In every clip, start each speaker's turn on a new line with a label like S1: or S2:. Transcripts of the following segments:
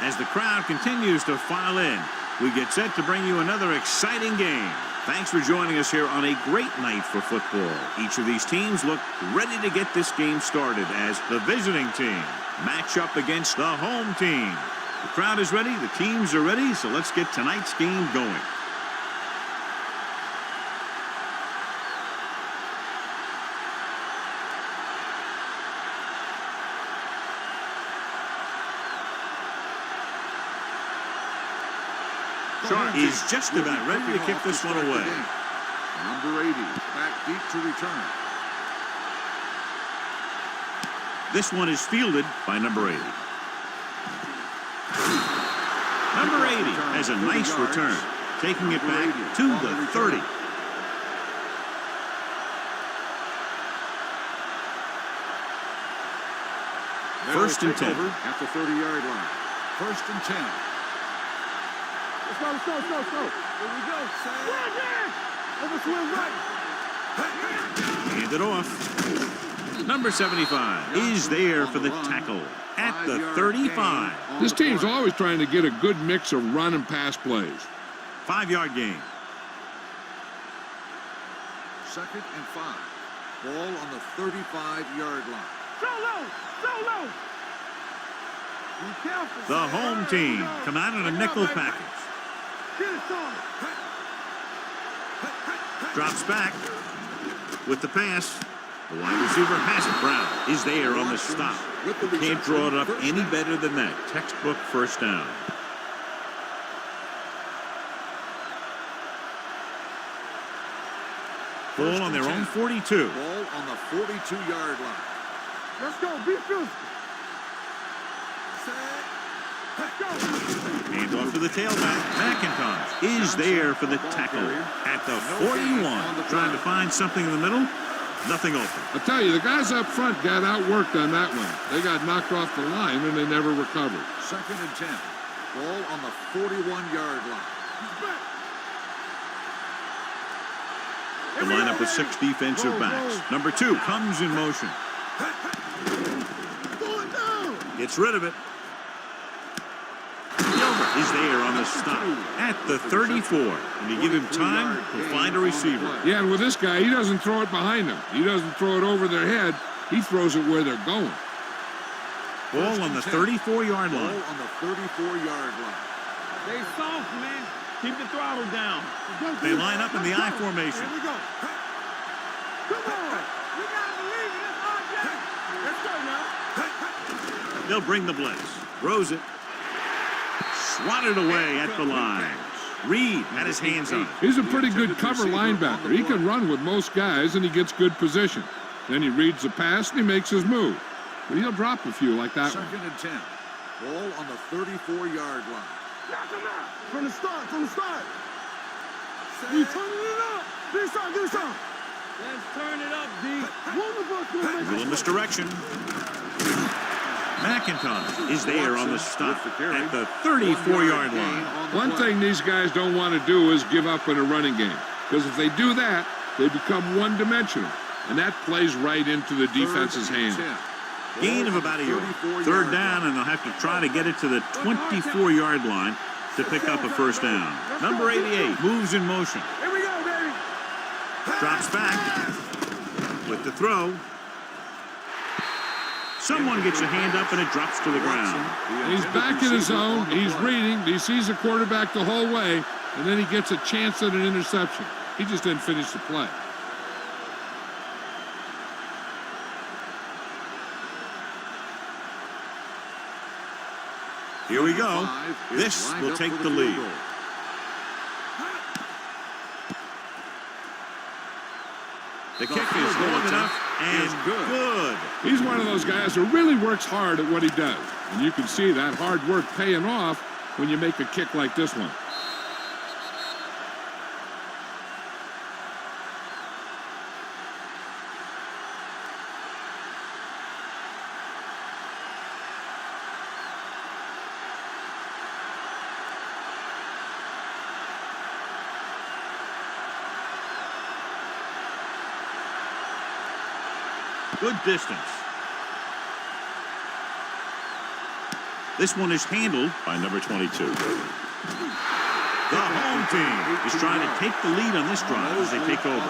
S1: As the crowd continues to file in, we get set to bring you another exciting game. Thanks for joining us here on a great night for football. Each of these teams look ready to get this game started as the visiting team match up against the home team. The crowd is ready, the teams are ready, so let's get tonight's game going. Sharp is just about ready to kick this one away.
S2: Number 80, back deep to return.
S1: This one is fielded by number 80. Number 80 has a nice return, taking it back to the 30. First and 10.
S2: At the 30-yard line. First and 10.
S3: Let's go. Here we go.
S1: Hand it off. Number 75 is there for the tackle at the 35.
S4: This team's always trying to get a good mix of run and pass plays.
S1: 5-yard gain.
S2: Second and 5. Ball on the 35-yard line.
S3: So low. Be careful.
S1: The home team come out in a nickel package. Drops back with the pass. The wide receiver has it. Brown is there on the stop. Can't draw it up any better than that. Textbook first down. Ball on their own 42.
S2: Ball on the 42-yard line.
S3: Let's go. Be physical. Let's go.
S1: Hand off to the tailback. McIntosh is there for the tackle at the 41. Trying to find something in the middle. Nothing open.
S4: I tell you, the guys up front got outworked on that one. They got knocked off the line and they never recovered.
S2: Second and 10. Ball on the 41-yard line.
S1: The lineup with 6 defensive backs. Number 2 comes in motion. Gets rid of it. Is there on the stop at the 34. And you give him time to find a receiver.
S4: Yeah, and with this guy, he doesn't throw it behind them. He doesn't throw it over their head. He throws it where they're going.
S1: Ball on the 34-yard line.
S2: Ball on the 34-yard line.
S3: Stay soft, man. Keep the throttle down.
S1: They line up in the I formation.
S3: Here we go. Come on. You gotta believe it. Let's go now.
S1: They'll bring the blitz. Throws it. Swatted away at the line. Reed had his hands on it.
S4: He's a pretty good cover linebacker. He can run with most guys, and he gets good position. Then he reads the pass, and he makes his move. But he'll drop a few like that one.
S2: Second and 10. Ball on the 34-yard line.
S3: From the start. We turning it up. Give me some. Let's turn it up, D.
S1: Little misdirection. McIntosh is there on the stop at the 34-yard line.
S4: One thing these guys don't want to do is give up in a running game. Because if they do that, they become one-dimensional. And that plays right into the defense's hand.
S1: Gain of about a yard. Third down, and they'll have to try to get it to the 24-yard line to pick up a first down. Number 88 moves in motion.
S3: Here we go, baby.
S1: Drops back with the throw. Someone gets a hand up and it drops to the ground.
S4: He's back in his zone. He's reading. He sees the quarterback the whole way, and then he gets a chance at an interception. He just didn't finish the play.
S1: Here we go. This will take the lead. The kick is long enough and good.
S4: He's one of those guys who really works hard at what he does. And you can see that hard work paying off when you make a kick like this one.
S1: Good distance. This one is handled by number 22. The home team is trying to take the lead on this drive as they take over.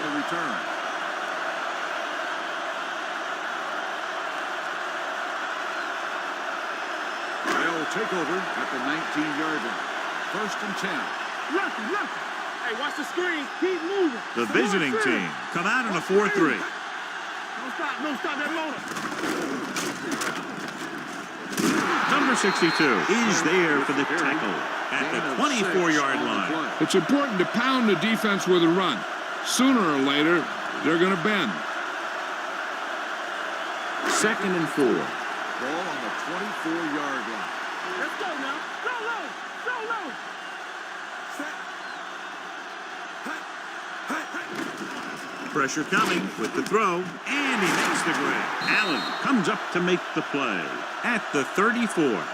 S2: They'll take over at the 19-yard line. 1st and 10.
S3: Lucky. Hey, watch the screen. Keep moving.
S1: The visiting team come out in a 4-3.
S3: No stop that motor.
S1: Number 62 is there for the tackle at the 24-yard line.
S4: It's important to pound the defense with a run. Sooner or later, they're going to bend.
S1: 2nd and 4.
S2: Ball on the 24-yard line.
S3: Let's go now. Go low.
S1: Pressure coming with the throw, and he makes the grab. Allen comes up to make the play at the 34.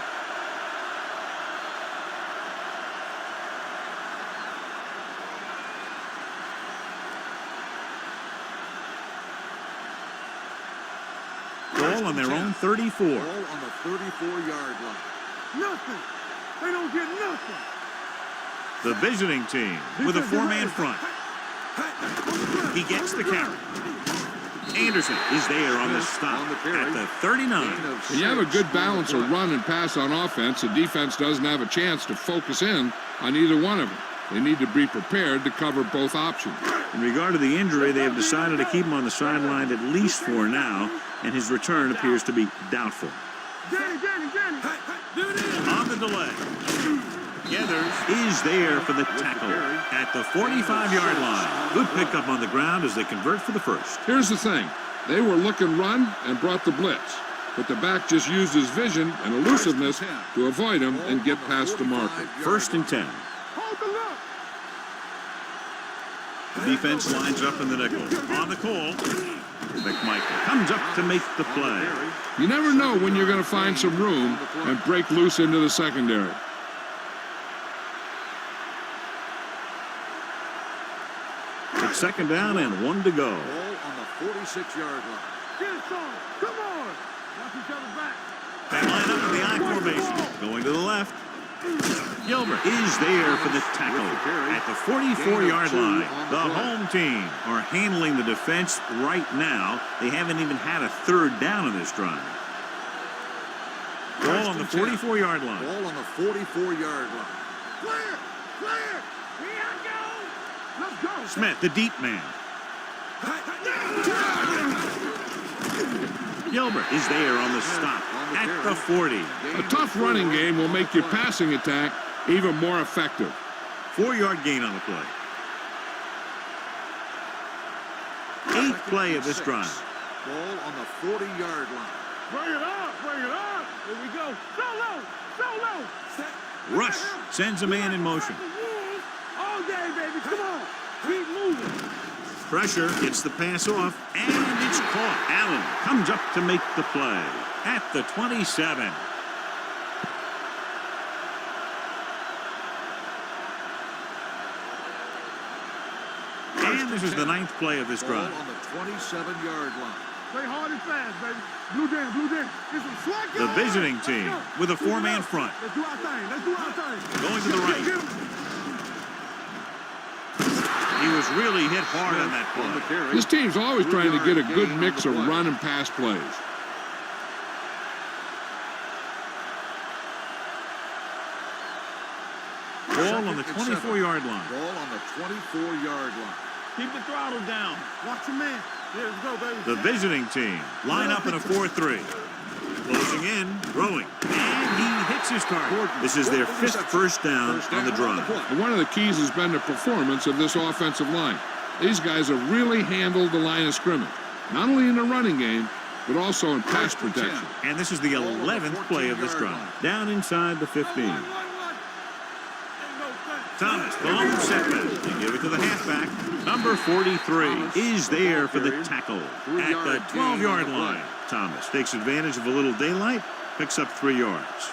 S1: Ball on their own 34.
S2: Ball on the 34-yard line.
S3: Nothing. They don't get nothing.
S1: The visiting team with a 4-man front. He gets the carry. Anderson is there on the stop at the 39.
S4: When you have a good balance of run and pass on offense, the defense doesn't have a chance to focus in on either one of them. They need to be prepared to cover both options.
S1: In regard to the injury, they have decided to keep him on the sideline at least for now, and his return appears to be doubtful.
S3: Danny.
S1: On the delay. Gathers is there for the tackle at the 45-yard line. Good pickup on the ground as they convert for the first.
S4: Here's the thing. They were looking run and brought the blitz, but the back just used his vision and elusiveness to avoid him and get past the marker.
S1: 1st and 10.
S3: Hold the look.
S1: The defense lines up in the nickel. On the call, McMichael comes up to make the play.
S4: You never know when you're going to find some room and break loose into the secondary.
S1: It's 2nd down and 1 to go.
S2: Ball on the 46-yard line.
S3: Get it, son. Come on. Watch each other back.
S1: They line up in the I formation. Going to the left. Gilbert is there for the tackle at the 44-yard line. The home team are handling the defense right now. They haven't even had a 3rd down in this drive. Ball on the 44-yard line.
S2: Ball on the 44-yard line.
S3: Clear. Here I go. Let's go.
S1: Smith, the deep man. Gilbert is there on the stop at the 40.
S4: A tough running game will make your passing attack even more effective.
S1: 4-yard gain on the play. 8th play of this drive.
S2: Ball on the 40-yard line.
S3: Bring it up. Here we go. So low.
S1: Rush sends a man in motion.
S3: All day, baby. Come on. Keep moving.
S1: Pressure gets the pass off, and it's caught. Allen comes up to make the play at the 27. And this is the 9th play of this drive.
S2: Ball on the 27-yard line.
S3: Play hard and fast, baby. Blue down. Get some slack.
S1: The visiting team with a 4-man front.
S3: Let's do our thing.
S1: Going to the right. He was really hit hard on that play.
S4: This team's always trying to get a good mix of run and pass plays.
S1: Ball on the 24-yard line.
S2: Ball on the 24-yard line.
S3: Keep the throttle down. Watch your man. Here we go, baby.
S1: The visiting team line up in a 4-3. Closing in, throwing, and he hits his target. This is their 5th first down on the drive.
S4: And one of the keys has been the performance of this offensive line. These guys have really handled the line of scrimmage, not only in the running game, but also in pass protection.
S1: And this is the 11th play of this drive. Down inside the 15. Thomas, the lone setback. They give it to the halfback. Number 43 is there for the tackle at the 12-yard line. Thomas takes advantage of a little daylight, picks up 3 yards.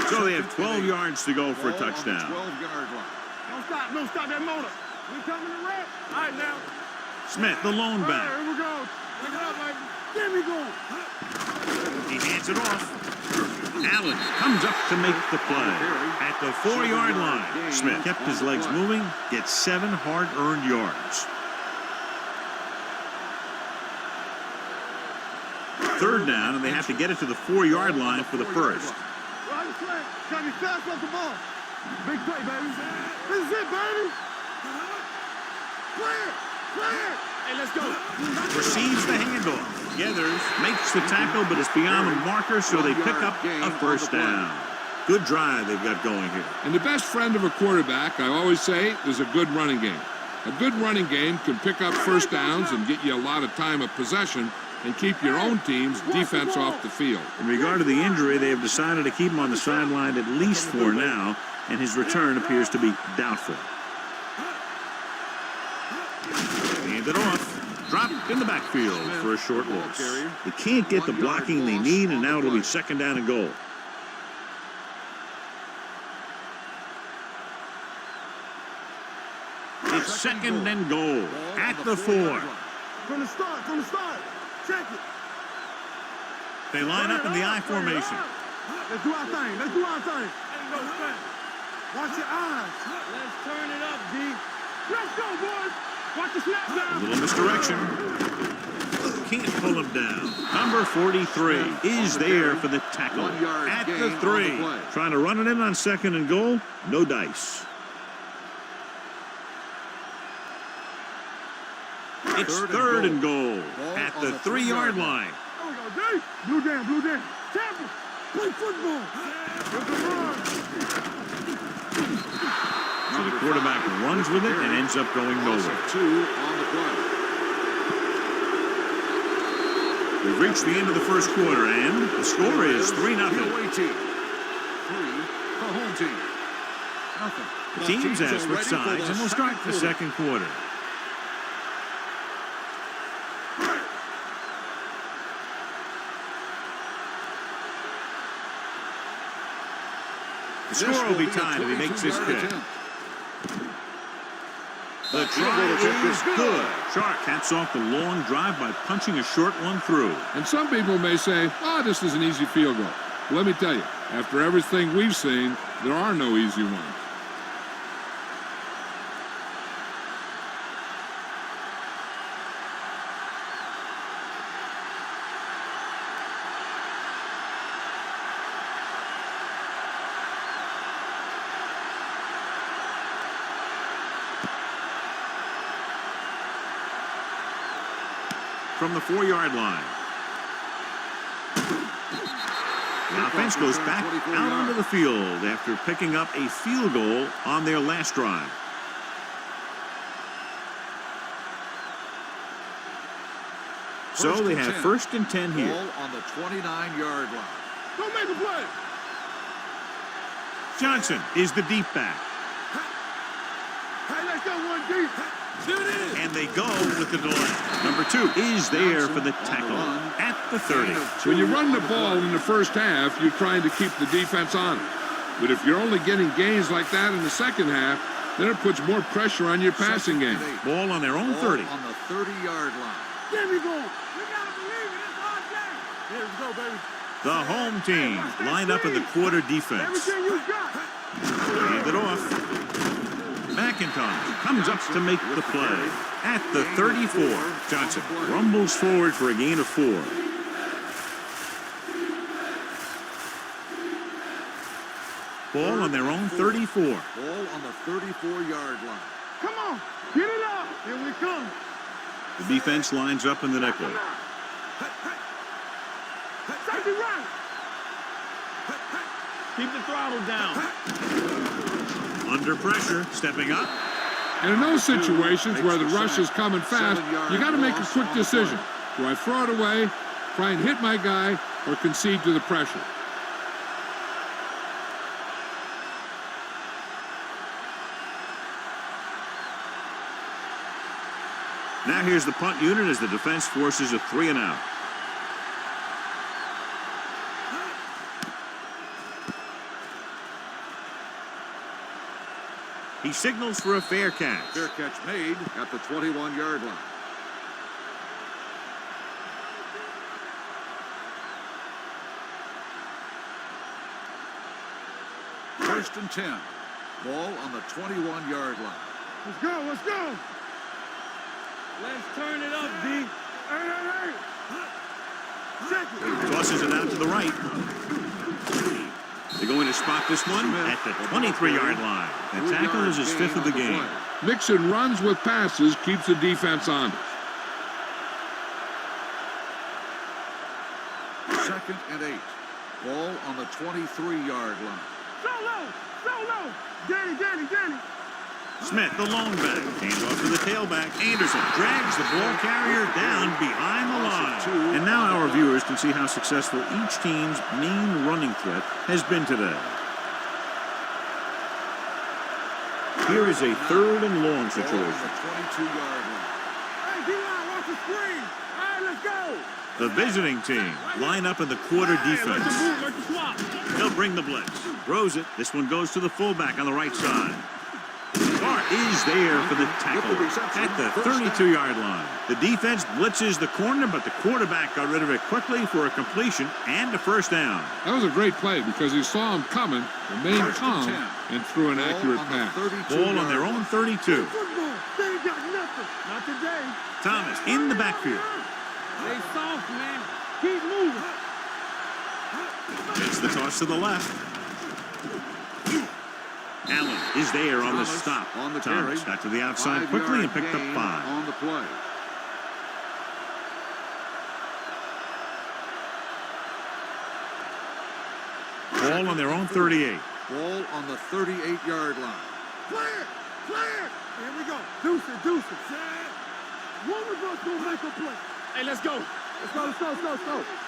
S1: So they have 12 yards to go for a touchdown.
S3: Don't stop that motor. We coming to wreck. All right, now.
S1: Smith, the lone back.
S3: Here we go. Pick it up, baby. There we go.
S1: He hands it off. Allen comes up to make the play. At the 4-yard line, Smith kept his legs moving, gets 7 hard-earned yards. 3rd down, and they have to get it to the 4-yard line for the first.
S3: Got me fast off the ball. Big play, baby. This is it, baby. Clear. Hey, let's go.
S1: Receives the handoff. Gathers, makes the tackle, but it's beyond the marker, so they pick up a first down. Good drive they've got going here.
S4: And the best friend of a quarterback, I always say, is a good running game. A good running game can pick up first downs and get you a lot of time of possession and keep your own team's defense off the field.
S1: In regard to the injury, they have decided to keep him on the sideline at least for now, and his return appears to be doubtful. Hand it off. Dropped in the backfield for a short loss. They can't get the blocking they need, and now it'll be 2nd down and goal. It's 2nd and goal at the 4.
S3: From the start. Check it.
S1: They line up in the I formation.
S3: Let's do our thing. Watch your eyes.
S5: Let's turn it up, D.
S3: Let's go, boys. Watch the snap
S1: A
S3: down.
S1: little misdirection. Can't pull him down. Number 43 is there for the tackle at the 3. Trying to run it in on 2nd and goal. No dice. It's 3rd and goal at the 3-yard line.
S3: There we go, D. Blue down. Tampa, play football.
S1: So the quarterback runs with it and ends up going nowhere.
S2: 2 on the play.
S1: We've reached the end of the first quarter, and the score is 3-0.
S2: The away team. 3, the home team. Nothing.
S1: The teams have switched sides, and we'll start the second quarter. The score will be tied if he makes this kick. The try is good. Shark caps off the long drive by punching a short one through.
S4: And some people may say, this is an easy field goal. Well, let me tell you, after everything we've seen, there are no easy ones.
S1: From the 4-yard line. The offense goes back out onto the field after picking up a field goal on their last drive. So they have 1st and 10 here.
S2: Ball on the 29-yard line.
S3: Don't make a play.
S1: Johnson is the deep back.
S3: Hey, let's go, 1 deep.
S1: And they go with the delay. Number 2 is there for the tackle at the 30.
S4: When you run the ball in the first half, you're trying to keep the defense on it. But if you're only getting gains like that in the second half, then it puts more pressure on your passing game.
S1: Ball on their own 30.
S2: On the 30-yard line.
S3: There we go. We gotta believe it. It's our game. Here we go, baby.
S1: The home team line up in the quarter defense.
S3: Everything you got.
S1: Hand it off. McIntosh comes up to make the play at the 34. Johnson rumbles forward for a gain of 4. Ball on their own 34.
S2: Ball on the 34-yard line.
S3: Come on. Get it up. Here we come.
S1: The defense lines up in the nickel.
S3: Safety right.
S5: Keep the throttle down.
S1: Under pressure, stepping up.
S4: And in those situations where the rush is coming fast, you got to make a quick decision. Do I throw it away, try and hit my guy, or concede to the pressure?
S1: Now here's the punt unit as the defense forces a 3-and-out. He signals for a fair catch.
S2: Fair catch made at the 21-yard line. First and 10. Ball on the 21-yard line.
S3: Let's go, let's go.
S5: Let's turn it up, D.
S3: Hey. Check it.
S1: Tosses it out to the right. They're going to spot this one at the 23-yard line. The tackle is his 5th of the game.
S4: Mixing runs with passes keeps the defense honest.
S2: Second and 8. Ball on the 23-yard line.
S3: Solo. Danny.
S1: Smith, the lone back. Hands off to the tailback. Anderson drags the ball carrier down behind the line. And now our viewers can see how successful each team's main running threat has been today. Here is a 3rd and long situation.
S2: Ball on the 22-yard line.
S3: Hey, D-line, watch the screen. All right, let's go.
S1: The visiting team line up in the quarter defense.
S5: Like a swap.
S1: They'll bring the blitz. Throws it. This one goes to the fullback on the right side. Bart is there for the tackle at the 32-yard line. The defense blitzes the corner, but the quarterback got rid of it quickly for a completion and a first down.
S4: That was a great play because he saw him coming, remained calm, and threw an accurate pass.
S1: Ball on their own 32.
S3: Football. They ain't got nothing. Not today.
S1: Thomas in the backfield.
S5: Stay soft, man. Keep moving.
S1: It's the toss to the left. Allen is there on the stop.
S2: On the
S1: Thomas
S2: carry.
S1: got to the outside quickly and picked up 5.
S2: On the play.
S1: Ball on their own 38.
S2: Ball on the 38-yard line.
S3: Clear. Here we go. Deuce it. One of us gonna make a play.
S5: Hey, let's go.
S3: Let's go.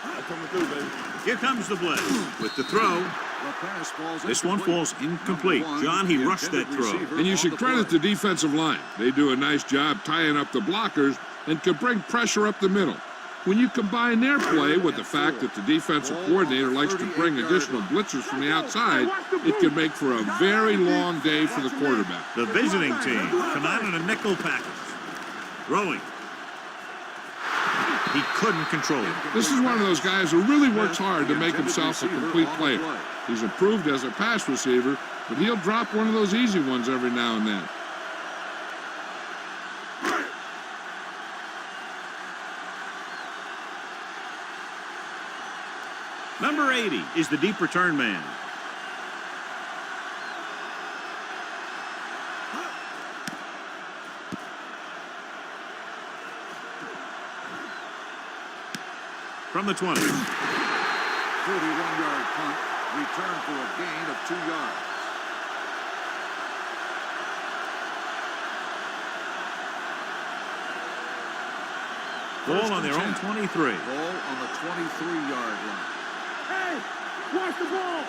S5: I'm coming through, baby.
S1: Here comes the blitz with the throw.
S2: The pass falls
S1: This one falls incomplete. John, he rushed that throw.
S4: And you should credit the defensive line. They do a nice job tying up the blockers and can bring pressure up the middle. When you combine their play with the fact that the defensive coordinator likes to bring additional blitzers from the outside, it can make for a very long day for the quarterback.
S1: The visiting team come out in a nickel package. Throwing. He couldn't control it.
S4: This is one of those guys who really works hard to make himself a complete player. He's improved as a pass receiver, but he'll drop one of those easy ones every now and then.
S1: Number 80 is the deep return man. From the 20.
S2: 41-yard punt. Return for a gain of 2 yards.
S1: Ball on their own 23.
S2: Ball on the 23-yard line.
S3: Hey, watch the ball.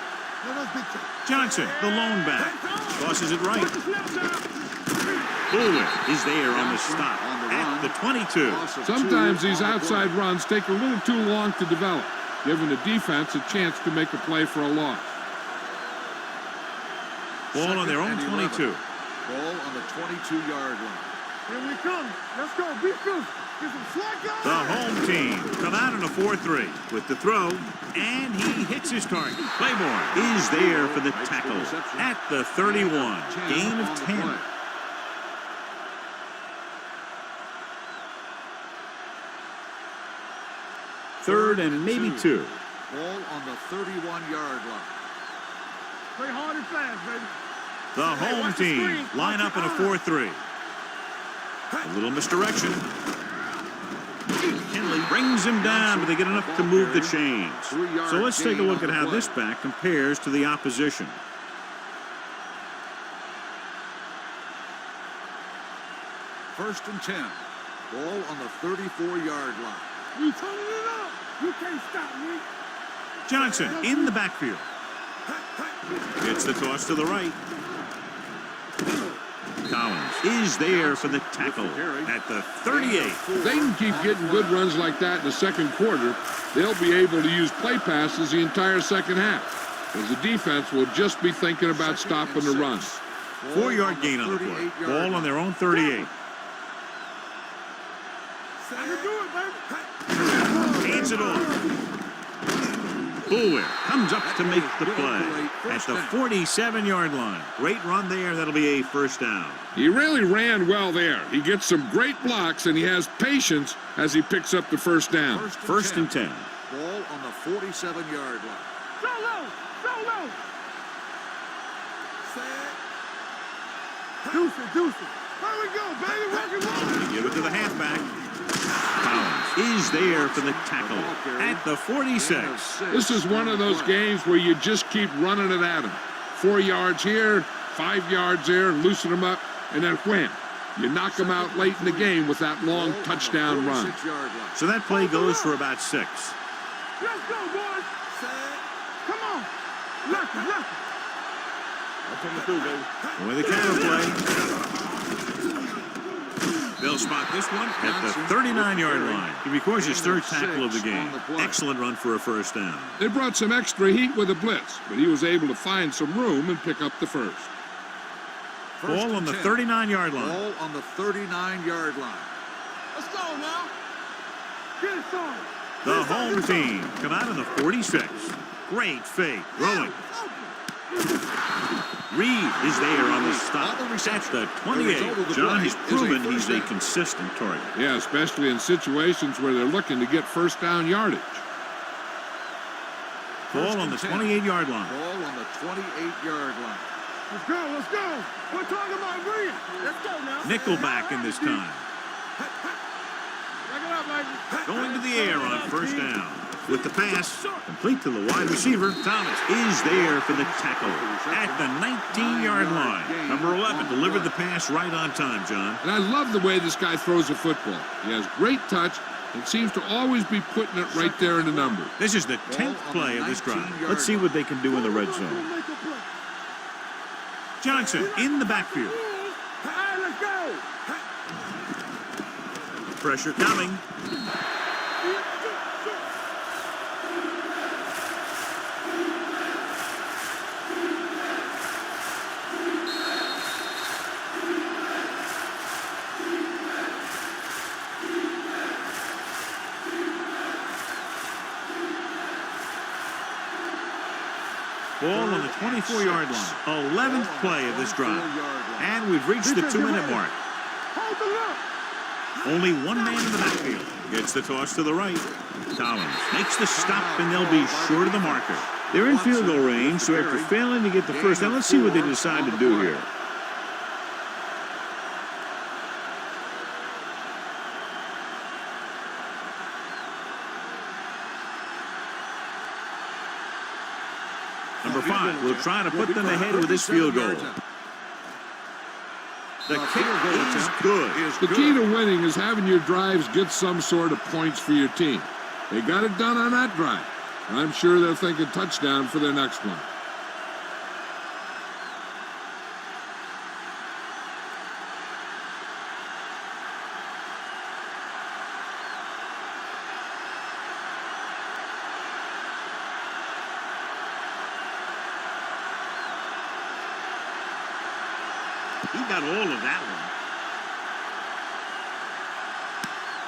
S1: Johnson, the lone back, tosses it right.
S3: Watch the snap now.
S1: Fuller is there on the stop at the 22.
S4: Sometimes these outside runs take a little too long to develop, giving the defense a chance to make a play for a loss.
S1: Ball on their own 22.
S2: Ball on the 22-yard line.
S3: Here we come. Let's go. Be good. Get some slack on.
S1: The home team come out in a 4-3 with the throw, and he hits his target. Claymore is there for the tackle at the 31. Gain of 10. Third and maybe 2.
S2: Ball on the 31-yard line.
S3: Play hard and fast, baby.
S1: The home team line up in a 4-3. A little misdirection. Henley brings him down, but they get enough to move the chains. So let's take a look at how this back compares to the opposition.
S2: First and 10. Ball on the 34-yard line.
S3: We turning it up. You can't stop me.
S1: Johnson in the backfield. Gets the toss to the right. Collins is there for the tackle at the 38.
S4: If they can keep getting good runs like that in the second quarter, they'll be able to use play passes the entire second half, as the defense will just be thinking about stopping the run.
S1: 4-yard gain on the play. Ball on their own 38.
S3: I can do it, baby.
S1: Hands it off. Bulwer comes up to make the play at the 47-yard line. Great run there. That'll be a first down.
S4: He really ran well there. He gets some great blocks, and he has patience as he picks up the first down.
S1: First and 10.
S2: Ball on the 47-yard line.
S3: Go low. Go low. Deuce it. There we go, baby. Rock and roll.
S1: Give it to the halfback. Collins is there for the tackle at the 46.
S4: This is one of those games where you just keep running it at him. 4 yards here, 5 yards there, loosen him up, and then wham. You knock him out late in the game with that long touchdown run.
S1: So that play goes for about 6.
S3: Let's go, boys. Come on. Left.
S5: I'm coming through, baby.
S1: With the counter play. They'll spot this one at the 39-yard line. He records his third tackle of the game. Excellent run for a first down.
S4: They brought some extra heat with a blitz, but he was able to find some room and pick up the first.
S1: Ball on the 39-yard line.
S2: Ball on the 39-yard line.
S3: Let's go now. Get it on.
S1: The home team come out in the 46. Great fake. Rolling. Reed is there on the stop. That's the 28. John has proven he's a consistent target.
S4: Yeah, especially in situations where they're looking to get first down yardage.
S1: Ball on the 28-yard line.
S2: Ball on the 28-yard line.
S3: Let's go. We're talking about Reed. Let's go now.
S1: Nickelback in this time.
S3: Back it up, baby.
S1: Going to the air on first down. With the pass, complete to the wide receiver. Thomas is there for the tackle at the 19-yard line. Number 11 delivered the pass right on time, John.
S4: And I love the way this guy throws a football. He has great touch and seems to always be putting it right there in the number.
S1: This is the 10th play of this drive. Let's see what they can do in the red zone. Johnson in the backfield.
S3: Hey, let's go.
S1: Pressure coming. Ball on the 24-yard line. 11th play of this drive. And we've reached the 2-minute mark.
S3: Hold the look.
S1: Only one man in the backfield. Gets the toss to the right. Collins makes the stop, and they'll be short of the marker. They're in field goal range, so after failing to get the first down, let's see what they decide to do here. Number 5 will try to put them ahead with this field goal. The kick is good.
S4: The key to winning is having your drives get some sort of points for your team. They got it done on that drive. I'm sure they're thinking touchdown for their next one.
S1: He got all of that one.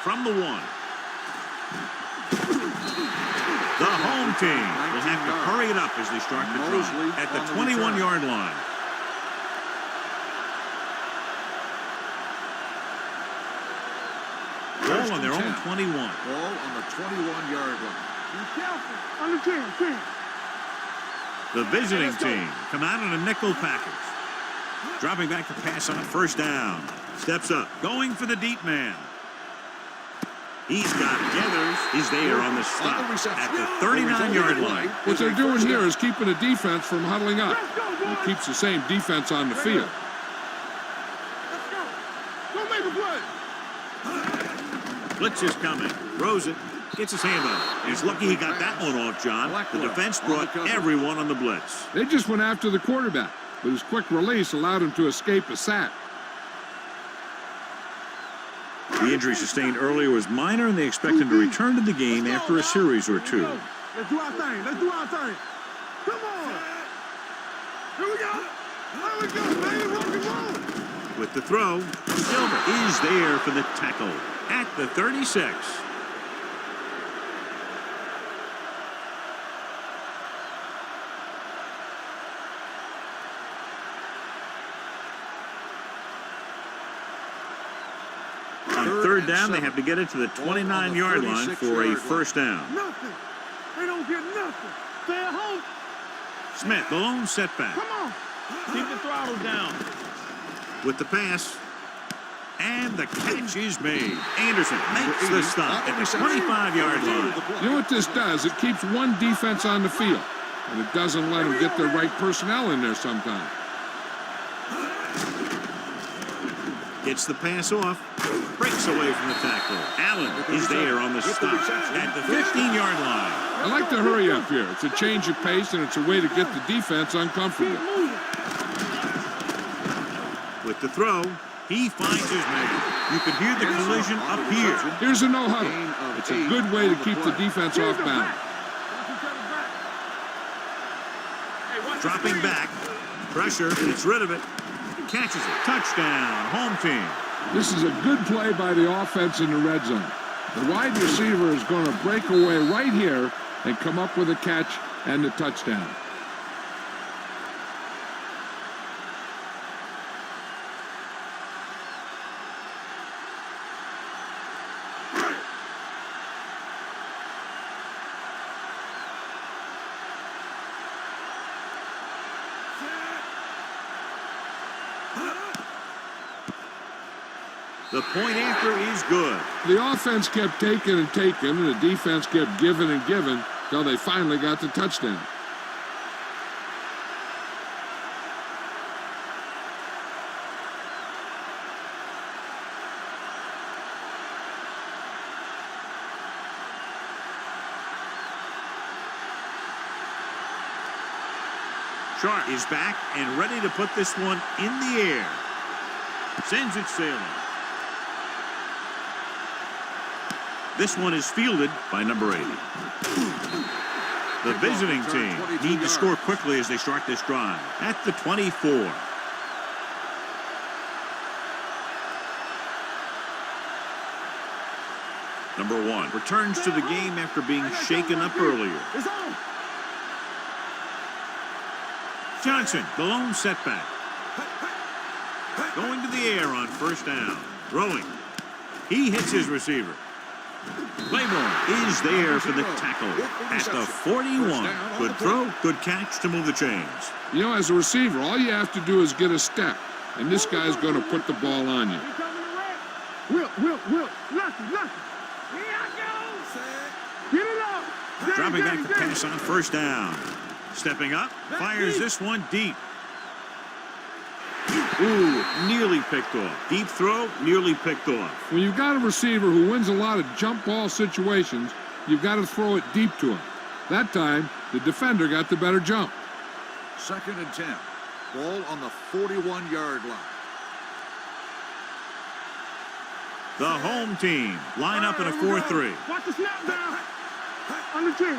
S1: From the 1. The home team will have to hurry it up as they start the drive at the 21-yard line. Ball on their own 21.
S2: Ball on the 21-yard line.
S3: Be careful. On the 10.
S1: The visiting team come out in a nickel package. Dropping back to pass on first down. Steps up. Going for the deep man. He's got Gathers. He's there on the stop at the 39-yard line.
S4: What they're doing here is keeping the defense from huddling up. And it keeps the same defense on the field.
S3: Let's go. Don't make a play.
S1: Blitz is coming. Throws it. Gets his hand on it. He's lucky he got that one off, John. The defense brought everyone on the blitz.
S4: They just went after the quarterback, but his quick release allowed him to escape a sack.
S1: The injury sustained earlier was minor, and they expect him to return to the game after a series or two.
S3: Let's do our thing. Come on. Here we go. Baby. Rock and roll.
S1: With the throw, Silver is there for the tackle at the 36. On third down, they have to get it to the 29-yard line for a first down.
S3: Nothing. They don't get nothing. Stay at home.
S1: Smith, the lone setback.
S3: Come on. Keep the throttle down.
S1: With the pass. And the catch is made. Anderson makes the stop at the 25-yard line.
S4: You know what this does? It keeps one defense on the field, and it doesn't let them get the right personnel in there sometimes.
S1: Gets the pass off. Breaks away from the tackle. Allen is there on the stop at the 15-yard line.
S4: I like to hurry up here. It's a change of pace, and it's a way to get the defense uncomfortable.
S1: With the throw, he finds his man. You can hear the collision up here.
S4: Here's a no huddle. It's a good way to keep the defense off balance.
S1: Dropping back. Pressure, and it's rid of it. Catches it. Touchdown. Home team.
S4: This is a good play by the offense in the red zone. The wide receiver is going to break away right here and come up with a catch and the touchdown.
S1: The point after is good.
S4: The offense kept taking and taking, and the defense kept giving and giving until they finally got the touchdown.
S1: Sharp is back and ready to put this one in the air. Sends it sailing. This one is fielded by number 80. The visiting team need to score quickly as they start this drive. At the 24. Number 1 returns to the game after being shaken up earlier. Johnson, the lone setback. Going to the air on first down. Throwing. He hits his receiver. Claiborne is there for the tackle at the 41. Good throw, good catch to move the chains.
S4: You know, as a receiver, all you have to do is get a step, and this guy's going to put the ball on you.
S3: Will. Lucky. Here I go. Get it up.
S1: Dropping back to pass on first down. Stepping up, fires this one deep. Ooh, nearly picked off. Deep throw, nearly picked off.
S4: When you've got a receiver who wins a lot of jump ball situations, you've got to throw it deep to him. That time, the defender got the better jump.
S2: 2nd and 10. Ball on the 41-yard line.
S1: The home team line up in a 4-3.
S3: Watch the snap down. On the chin.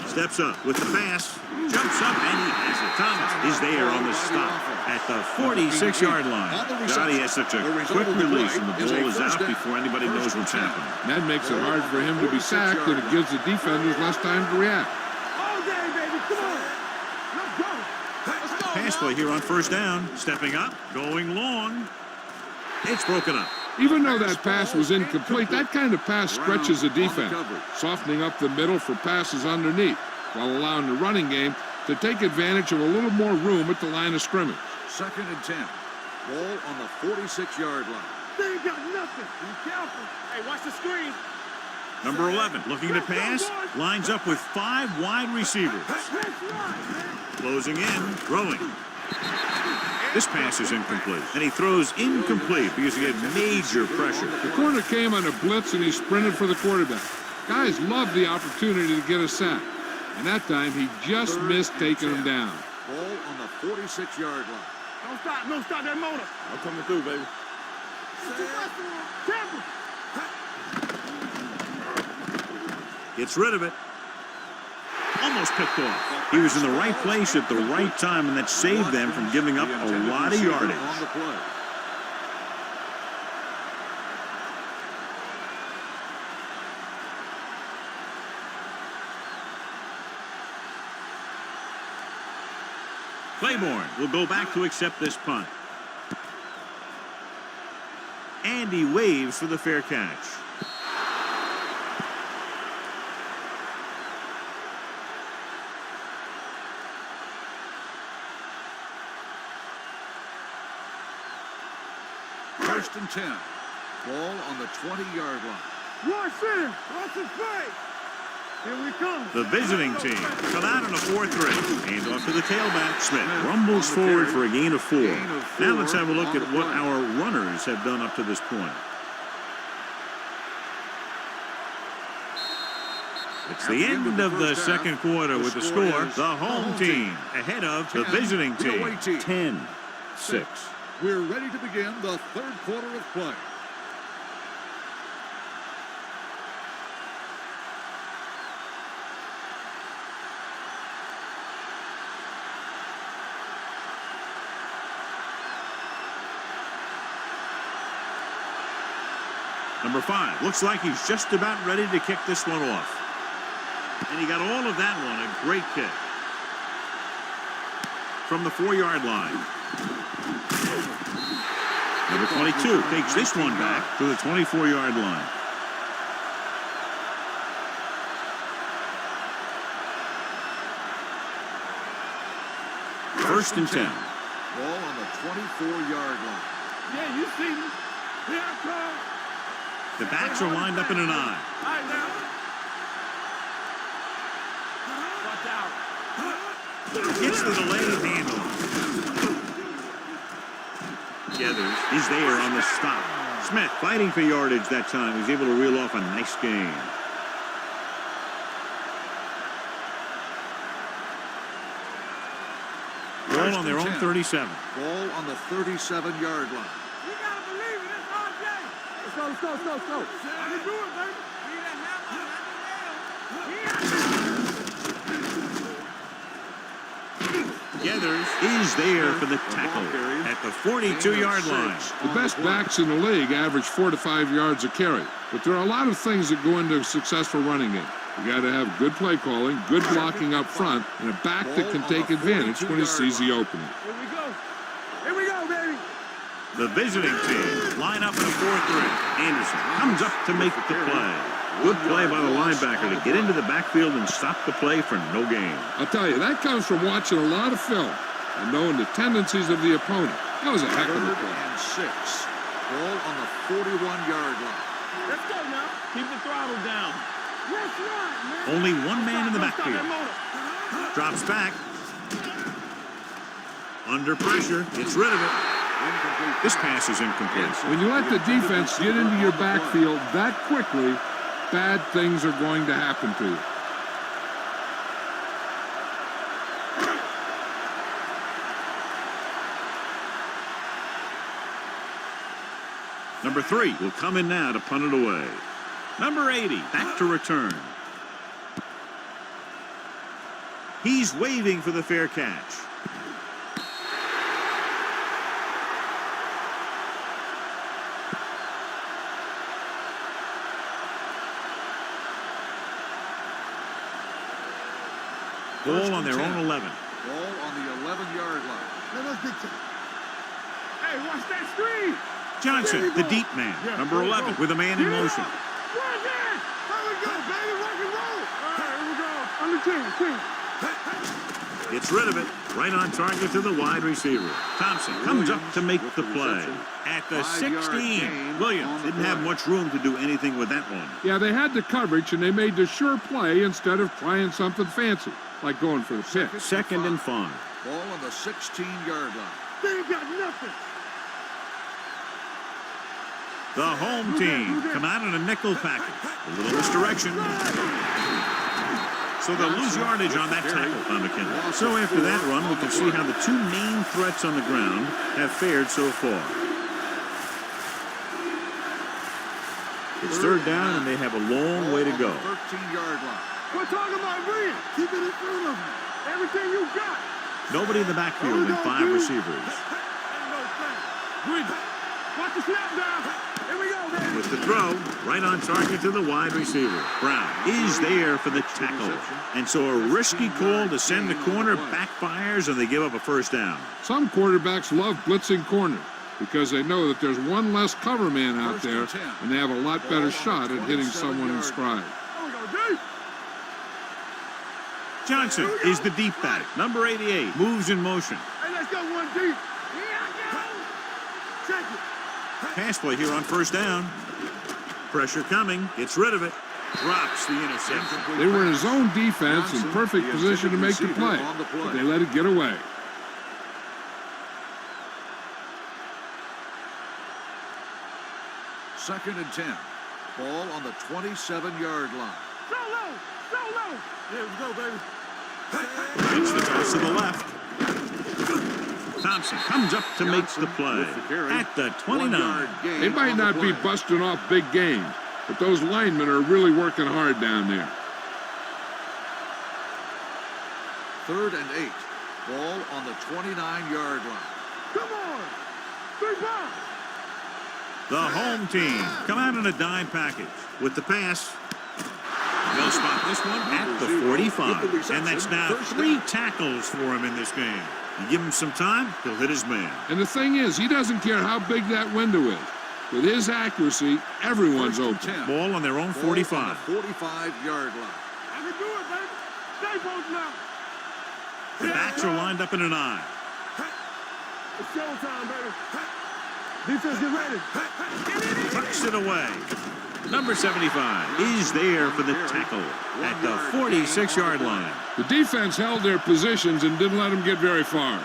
S1: Steps up with the pass. Jumps up and he has it. Thomas is there on the stop at the 46-yard line. God, he has such a quick release and the ball is out before anybody knows what's happening.
S4: That makes it hard for him to be sacked, and it gives the defenders less time to react.
S3: All day, baby. Come on. Let's go.
S1: Pass play here on first down. Stepping up, going long. It's broken up.
S4: Even though that pass was incomplete, that kind of pass stretches the defense, softening up the middle for passes underneath, while allowing the running game to take advantage of a little more room at the line of scrimmage.
S2: 2nd and 10. Ball on the 46-yard line.
S3: They ain't got nothing. Be careful. Hey, watch the screen.
S1: Number 11 looking to pass. Lines up with 5 wide receivers. Closing in, throwing. This pass is incomplete, and he throws incomplete because he had major pressure.
S4: The corner came on a blitz, and he sprinted for the quarterback. Guys love the opportunity to get a sack, and that time he just missed taking him down.
S2: Ball on the 46-yard line.
S3: Don't stop that motor.
S5: I'm coming through, baby.
S1: Gets rid of it. Almost picked off. He was in the right place at the right time, and that saved them from giving up a lot of yardage.
S2: On the play.
S1: Claiborne will go back to accept this punt. And he waves for the fair catch.
S2: First and 10. Ball on the 20-yard line.
S3: Watch center. Watch his face. Here we come.
S1: The visiting team come out on a 4-3. Hand off to the tailback. Smith rumbles forward for a gain of 4. Now let's have a look at what our runners have done up to this point. It's the end of the second quarter with the score. The home team ahead of the visiting team. 10-6.
S2: We're ready to begin the third quarter of play.
S1: Number 5 looks like he's just about ready to kick this one off. And he got all of that one. A great kick. From the 4-yard line. Number 22 takes this one back to the 24-yard line. First and 10.
S2: Ball on the 24-yard line.
S3: Yeah, you see me. Here I come.
S1: The backs are lined up in an I.
S3: All right, now. Watch out.
S1: Gets the delayed handoff. Gathers. He's there on the stop. Smith fighting for yardage that time. He's able to reel off a nice gain. Ball on their own 37.
S2: Ball on the 37-yard line.
S3: You gotta believe it. It's RJ. Let's go. I can do it, baby.
S1: Gathers is there for the tackle at the 42-yard line.
S4: The best backs in the league average 4 to 5 yards a carry. But there are a lot of things that go into a successful running game. You got to have good play calling, good blocking up front, and a back that can take advantage when he sees the opening.
S3: Here we go, baby.
S1: The visiting team line up in a 4-3. Anderson comes up to make the play. Good play by the linebacker to get into the backfield and stop the play for no gain.
S4: I'll tell you, that comes from watching a lot of film and knowing the tendencies of the opponent. That was a heck of a play.
S2: And 6. Ball on the 41-yard line.
S3: Let's go now. Keep the throttle down. That's right, man.
S1: Only one man in the backfield. Drops back. Under pressure. Gets rid of it. This pass is incomplete.
S4: When you let the defense get into your backfield that quickly, bad things are going to happen to you.
S1: Number 3 will come in now to punt it away. Number 80 back to return. He's waving for the fair catch. Ball on their own 11.
S2: Ball on the 11-yard line.
S3: Hey, watch that screen.
S1: Johnson, the deep man. Number 11 with a man in motion.
S3: Right there. There we go, baby. Rock and roll. All right, here we go. Under 10.
S1: Gets rid of it. Right on target to the wide receiver. Thompson comes up to make the play. At the 16, Williams didn't have much room to do anything with that one.
S4: Yeah, they had the coverage, and they made the sure play instead of trying something fancy, like going for the pick.
S1: Second and 5.
S2: Ball on the 16-yard line.
S3: They ain't got nothing.
S1: The home team come out in a nickel package. A little misdirection. So they'll lose yardage on that tackle by McKinley. So after that run, we can see how the two main threats on the ground have fared so far. It's third down, and they have a long way to go.
S2: 13-yard line.
S3: We're talking about Green. Keep it in front of you. Everything you got.
S1: Nobody in the backfield and 5 receivers.
S3: Green. Watch the snap down. Here we go, baby.
S1: With the throw, right on target to the wide receiver. Brown is there for the tackle. And so a risky call to send the corner backfires, and they give up a first down.
S4: Some quarterbacks love blitzing corners. because they know that there's one less cover man out
S2: First and
S4: there,
S2: 10.
S4: and they have a lot
S2: Ball
S4: better
S2: on
S4: shot
S2: the
S4: at hitting
S2: 27
S4: someone in
S2: yard
S4: stride.
S3: There we go, deep.
S1: Johnson is the deep back. Number 88 moves in motion.
S3: Hey, let's go one deep. Here I go. Check it.
S1: Pass play here on first down. Pressure coming. Gets rid of it. Drops the interception.
S4: They were in zone defense in perfect position to make the play, but they let it get away.
S2: Second and 10. Ball on the 27-yard line.
S3: So low. So low.
S5: Yeah, let's go, baby.
S1: It's the toss to the left. Thompson comes up to make the play
S2: with the carry.
S1: at the 29.
S2: 1 yard gain
S4: They might
S2: on the
S4: not be
S2: play.
S4: busting off big games, but those linemen are really working hard down there.
S2: Third and 8. Ball on the 29-yard line.
S3: Come on. 3 balls.
S1: The home team come out in a dime package with the pass. They'll spot this one at the 45. And that's now 3 tackles for him in this game. You give him some time, he'll hit his man.
S4: And the thing is, he doesn't care how big that window is. With his accuracy, everyone's
S2: First and
S4: open.
S2: 10.
S1: Ball on their own
S2: Ball
S1: 45.
S2: on the 45-yard line.
S3: I can do it, baby. Stay both now.
S1: The backs are lined up in an eye.
S3: It's showtime, baby. Defense, get ready.
S1: Tucks it away. Number 75 is there for the tackle at the 46-yard line.
S4: The defense held their positions and didn't let them get very far.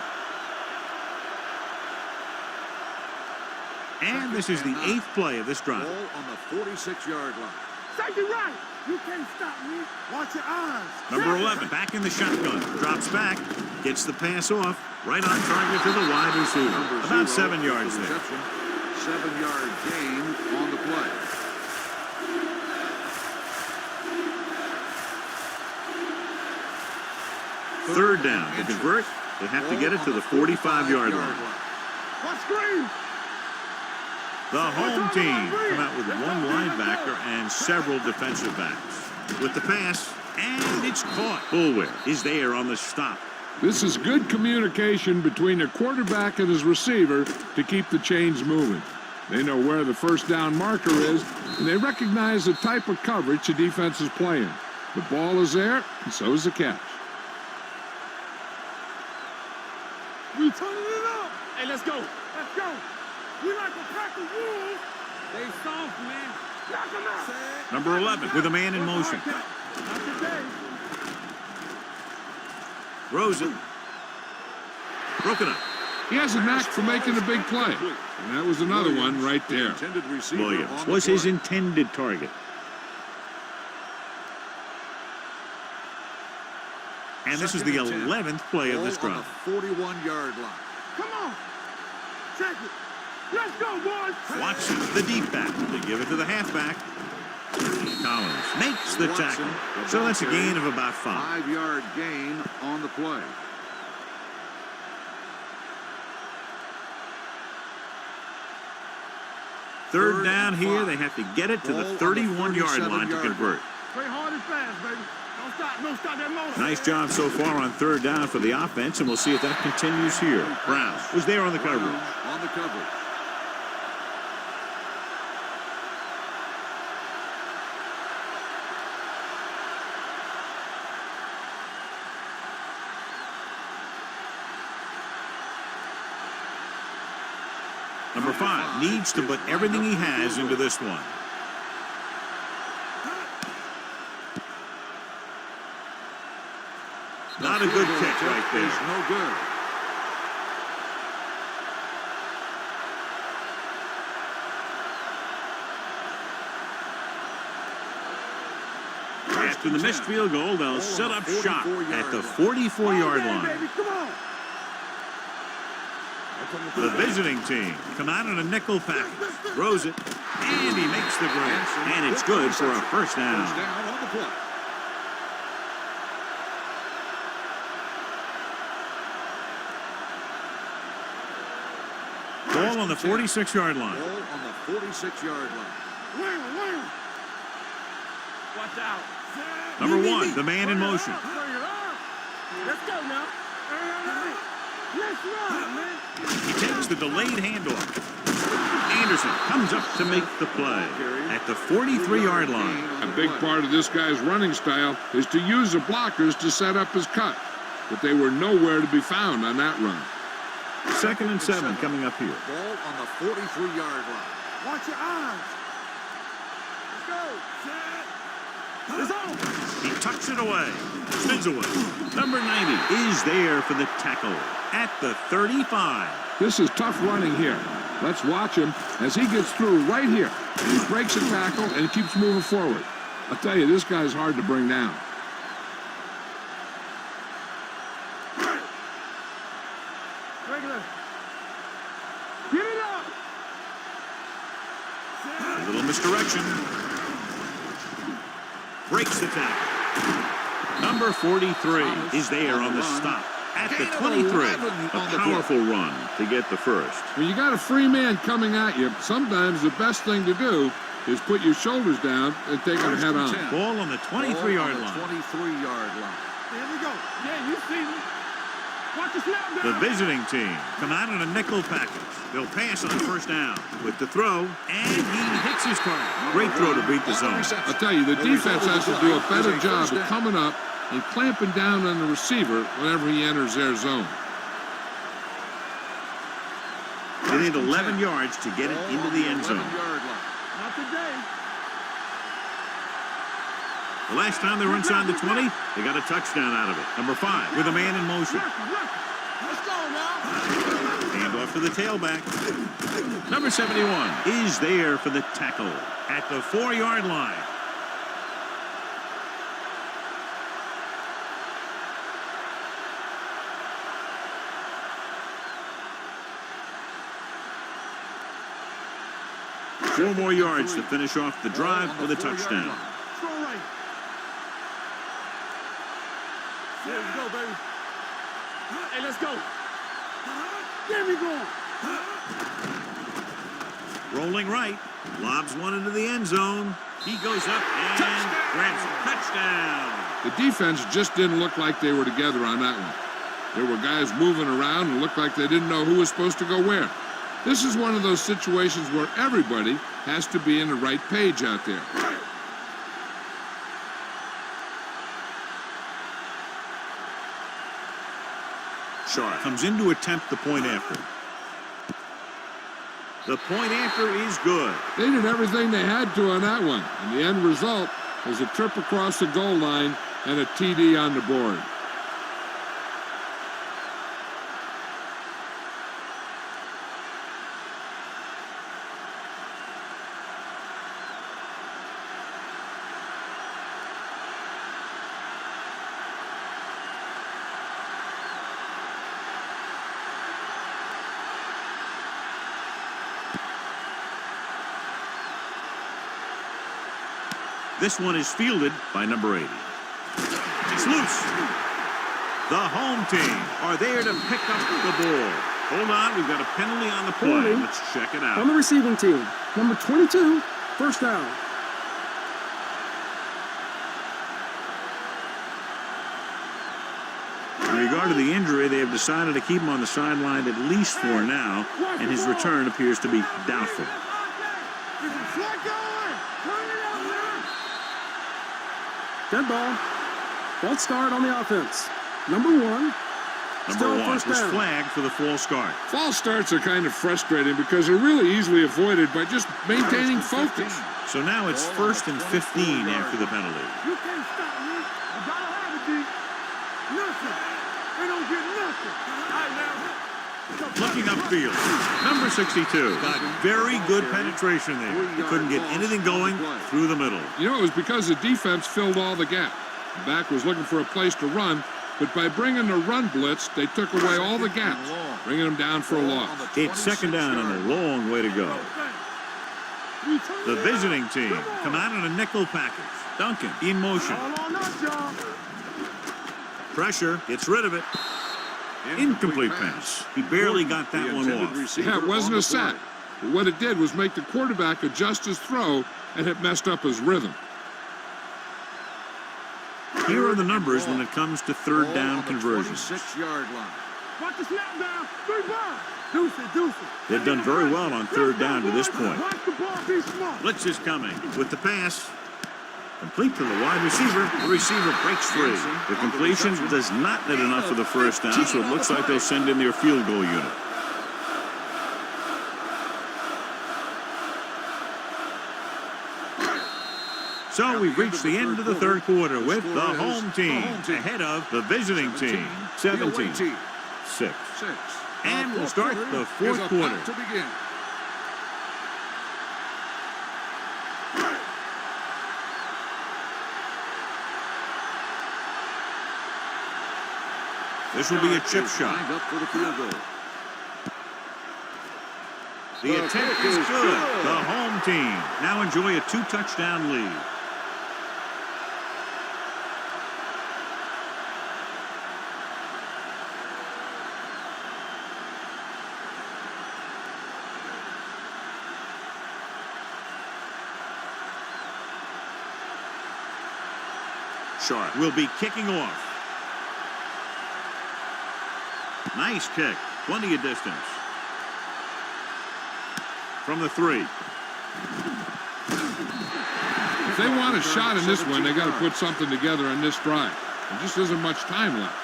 S1: And this is the 8th play of this drive.
S2: Ball on the 46-yard line.
S3: Safety right. You can't stop me. Watch your eyes.
S1: Number 11 back in the shotgun. Drops back. Gets the pass off. Right on target to the wide receiver.
S2: Number
S1: About
S2: 0
S1: 7 yards there.
S2: reception. 7-yard gain on the play.
S1: Third down. To convert, they have to get it to the 45-yard line.
S3: Watch screen.
S1: The home team come out with one linebacker and several defensive backs. With the pass, and it's caught. Bulwer is there on the stop.
S4: This is good communication between a quarterback and his receiver to keep the chains moving. They know where the first down marker is, and they recognize the type of coverage the defense is playing. The ball is there, and so is the catch.
S3: We turning it up. Hey, let's go. Let's go. We like to crack the rules. They soft, man. Knock them out.
S1: Number 11 with a man in motion.
S3: Not today.
S1: Throws it. Broken up.
S4: He has a knack for making a big play, and that was another one right there.
S2: Intended receiver
S1: Williams
S2: on the
S1: was his
S2: play.
S1: intended target. And this is the
S2: Second and 10.
S1: 11th play of this
S2: Ball on
S1: drive.
S2: the 41-yard line.
S3: Come on. Check it. Let's go, boys.
S1: Watson, the deep back. They give it to the halfback. Collins makes the tackle. So that's a gain of about 5.
S2: 5-yard gain on the play.
S1: Third down
S2: and
S1: here,
S2: 5.
S1: they have to get it to the
S2: Ball on
S1: 31-yard line to
S2: 37-yard
S1: convert.
S2: line.
S3: Play hard and fast, baby. Don't stop that motor.
S1: Nice job so far on third down for the offense, and we'll see if that continues here. Brown was there on the coverage.
S2: Brown on the coverage.
S1: Number 5 needs to put everything he has into this one. Not a good kick right
S2: Is
S1: there.
S2: no good.
S1: After the missed field goal, they'll set up shop at the 44-yard line.
S3: Baby, come on.
S1: The visiting team come out in a nickel package. Throws it, and he makes the grab. And it's good for a first
S2: First
S1: down.
S2: down on the play.
S1: Ball on the 46-yard line.
S2: Ball on the 46-yard line.
S3: Wham. Watch out.
S1: Number 1, the man in motion.
S3: Bring it up. Let's go now. Let's run, man.
S1: He takes the delayed handoff. Anderson comes up to make the play at the 43-yard line.
S4: A big part of this guy's running style is to use the blockers to set up his cut, but they were nowhere to be found on that run.
S1: 2nd and 7 coming up here.
S2: Ball on the 43-yard line.
S3: Watch your eyes. Let's go. Set. It's on.
S1: He tucks it away. Spins away. Number 90 is there for the tackle at the 35.
S4: This is tough running here. Let's watch him as he gets through right here. He breaks a tackle and keeps moving forward. I'll tell you, this guy's hard to bring down.
S3: Regular. Get it up.
S1: A little misdirection. Breaks the tackle. Number 43 is there on the stop at the 23. A powerful run to get the first.
S4: When you got a free man coming at you, sometimes the best thing to do is put your shoulders down and take him head on.
S1: Ball on the 23-yard line.
S2: 23-yard line.
S3: Here we go. Yeah, you see me. Watch the snap down.
S1: The visiting team come out in a nickel package. They'll pass on 1st down with the throw, and he hits his target. Great throw to beat the zone.
S4: I'll tell you, the defense has to do a better job of coming up and clamping down on the receiver whenever he enters their zone.
S1: They need 11 yards to get it into the end zone.
S3: Not today.
S1: The last time they were inside the 20, they got a touchdown out of it. Number 5 with a man in motion.
S3: Let's go now.
S1: Hand off to the tailback. Number 71 is there for the tackle at the 4-yard line. Four more yards to finish off the drive with a touchdown.
S3: Throw right. There we go, baby. Hey, let's go. There we go.
S1: Rolling right. Lobs one into the end zone. He goes up and grabs a touchdown.
S4: The defense just didn't look like they were together on that one. There were guys moving around and looked like they didn't know who was supposed to go where. This is one of those situations where everybody has to be in the right page out there.
S1: Sharp comes in to attempt the point after. The point after is good.
S4: They did everything they had to on that one, and the end result is a trip across the goal line and a TD on the board.
S1: This one is fielded by number 80. It's loose. The home team are there to pick up the ball. Hold on, we've got a penalty on the play. Let's check it out.
S6: On the receiving team, number 22, 1st down.
S1: In regard to the injury, they have decided to keep him on the sideline at least for now, and his return appears to be doubtful.
S6: Dead ball. False start on the offense. Number 1.
S1: Number
S6: Still
S1: 1
S6: first
S1: was
S6: down.
S1: flagged for the false start.
S4: False starts are kind of frustrating because they're really easily avoided by just maintaining focus.
S1: So now it's 1st and 15 after the penalty.
S3: You can't stop me. I gotta have it, D. Nothing. They don't get nothing. All right, now.
S1: Looking upfield, number 62 got very good penetration there. He couldn't get anything going through the middle.
S4: You know, it was because the defense filled all the gap. The back was looking for a place to run, but by bringing the run blitz, they took away all the gaps, bringing them down for a loss.
S1: It's 2nd down and a long way to go. The visiting team come out in a nickel package. Duncan in motion. Pressure, gets rid of it. Incomplete pass. He barely got that one off.
S4: Yeah, it wasn't a sack. But what it did was make the quarterback adjust his throw, and it messed up his rhythm.
S1: Here are the numbers when it comes to 3rd down conversions.
S2: 6-yard line.
S3: Watch the snap down. 3 ball. Deuce it.
S1: They've done very well on third down to this point.
S3: Watch the ball be smart.
S1: Blitz is coming with the pass. Complete to the wide receiver. The receiver breaks free. The completion does not net enough for the first down, so it looks like they'll send in their field goal unit. So we've reached the end of the third quarter with the home team ahead of the visiting team, 17-6. And we'll start the fourth quarter.
S2: To begin.
S1: This will be a chip shot.
S2: Lined up for the field goal.
S1: The attempt is good. The home team now enjoy a 2-touchdown lead. Sharp will be kicking off. Nice kick. Plenty of distance. From the 3.
S4: If they want a shot in this one, they got to put something together on this drive. There just isn't much time left.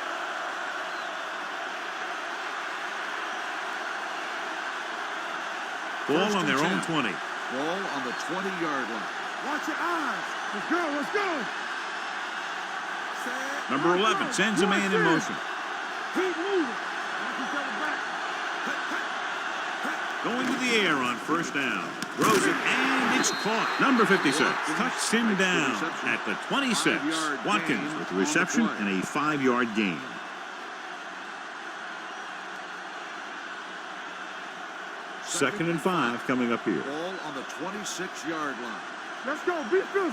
S1: Ball on their own 20.
S2: Ball on the 20-yard line.
S3: Watch your eyes. Let's go.
S1: Number 11 sends a man in motion.
S3: Keep moving. Watch each other back.
S1: Going to the air on first down. Throws it, and it's caught. Number 56 cuts him down at the 26. Watkins with the reception and a 5-yard gain. Second and 5 coming up here.
S2: Ball on the 26-yard line.
S3: Let's go. Be physical.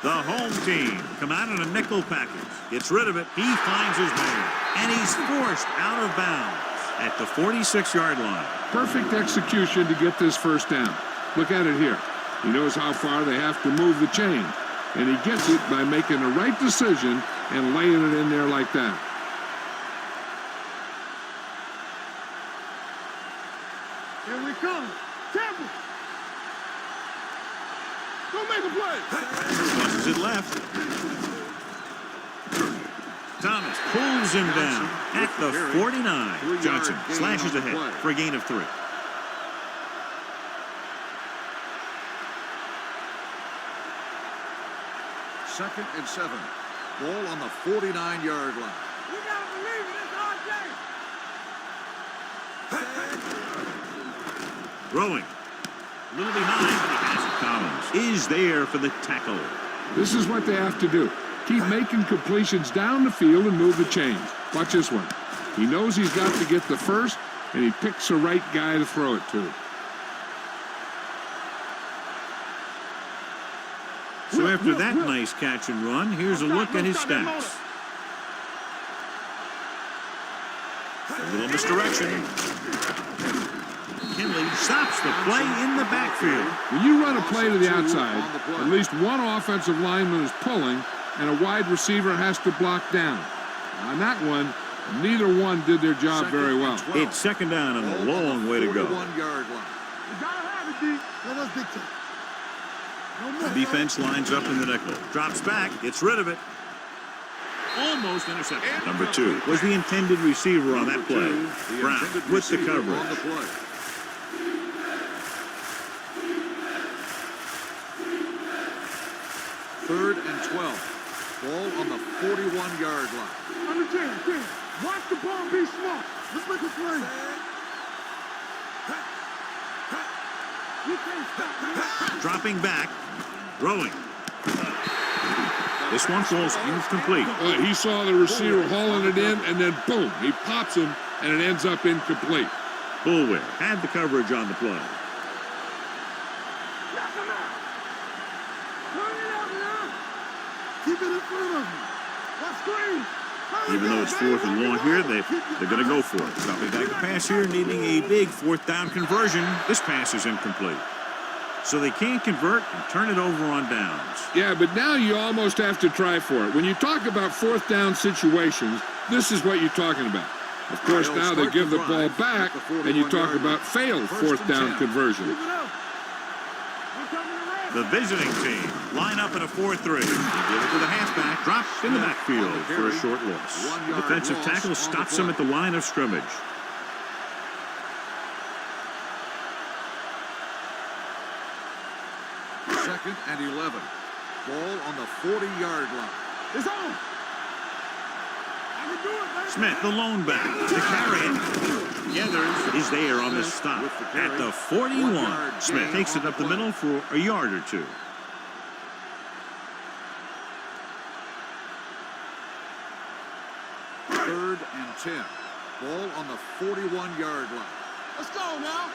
S1: The home team come out in a nickel package. Gets rid of it. He finds his man, and he's forced out of bounds at the 46-yard line.
S4: Perfect execution to get this first down. Look at it here. He knows how far they have to move the chain, and he gets it by making the right decision and laying it in there like that.
S3: Here we come. Temple. Go make a play.
S1: Flushes it left. Thomas pulls him down at the 49. Johnson slashes ahead for a gain of 3.
S2: Second and 7. Ball on the 49-yard line.
S3: We gotta believe it. It's our day.
S1: Throwing. A little behind, but he has it. Collins is there for the tackle.
S4: This is what they have to do. Keep making completions down the field and move the chains. Watch this one. He knows he's got to get the first, and he picks the right guy to throw it to.
S1: So after that nice catch and run, here's a look at his stats. A little misdirection. Kinley stops the play in the backfield.
S4: When you run a play to the outside, at least one offensive lineman is pulling, and a wide receiver has to block down. On that one, neither one did their job very well.
S1: It's second down and a long way to go.
S2: 41-yard line.
S3: You gotta have it, D. Let us dictate.
S1: The defense lines up in the nickel. Drops back, gets rid of it. Almost intercepted. Number 2 was the intended receiver on that play. Brown with the coverage.
S2: Third and 12. Ball on the 41-yard line.
S3: Understand. Watch the ball be smart. Let's make a play. You can't stop me.
S1: Dropping back. Throwing. This one falls incomplete.
S4: He saw the receiver hauling it in, and then boom, he pops him, and it ends up incomplete.
S1: Bulwer had the coverage on the play.
S3: Keep it in front of you. Let's screen.
S1: Even though it's 4th and long here, they're going to go for it. Dropping back the pass here, needing a big 4th down conversion. This pass is incomplete. so they can't convert and turn it over on downs.
S4: Yeah, but now you almost have to try for it. When you talk about fourth down situations, this is what you're talking about. Of course, now they give the ball back, and you talk about failed fourth down conversions.
S1: The visiting team line up in a 4-3. They give it to the halfback, drops in the backfield for a short loss. The defensive tackle stops him at the line of scrimmage.
S2: Second and 11. Ball on the 40-yard line.
S3: It's on. I can do it, man.
S1: Smith, the lone back, to carry it. Gathers is there on the stop at the 41. Smith takes it up the middle for a yard or two.
S2: Third and 10. Ball on the 41-yard line.
S3: Let's go now.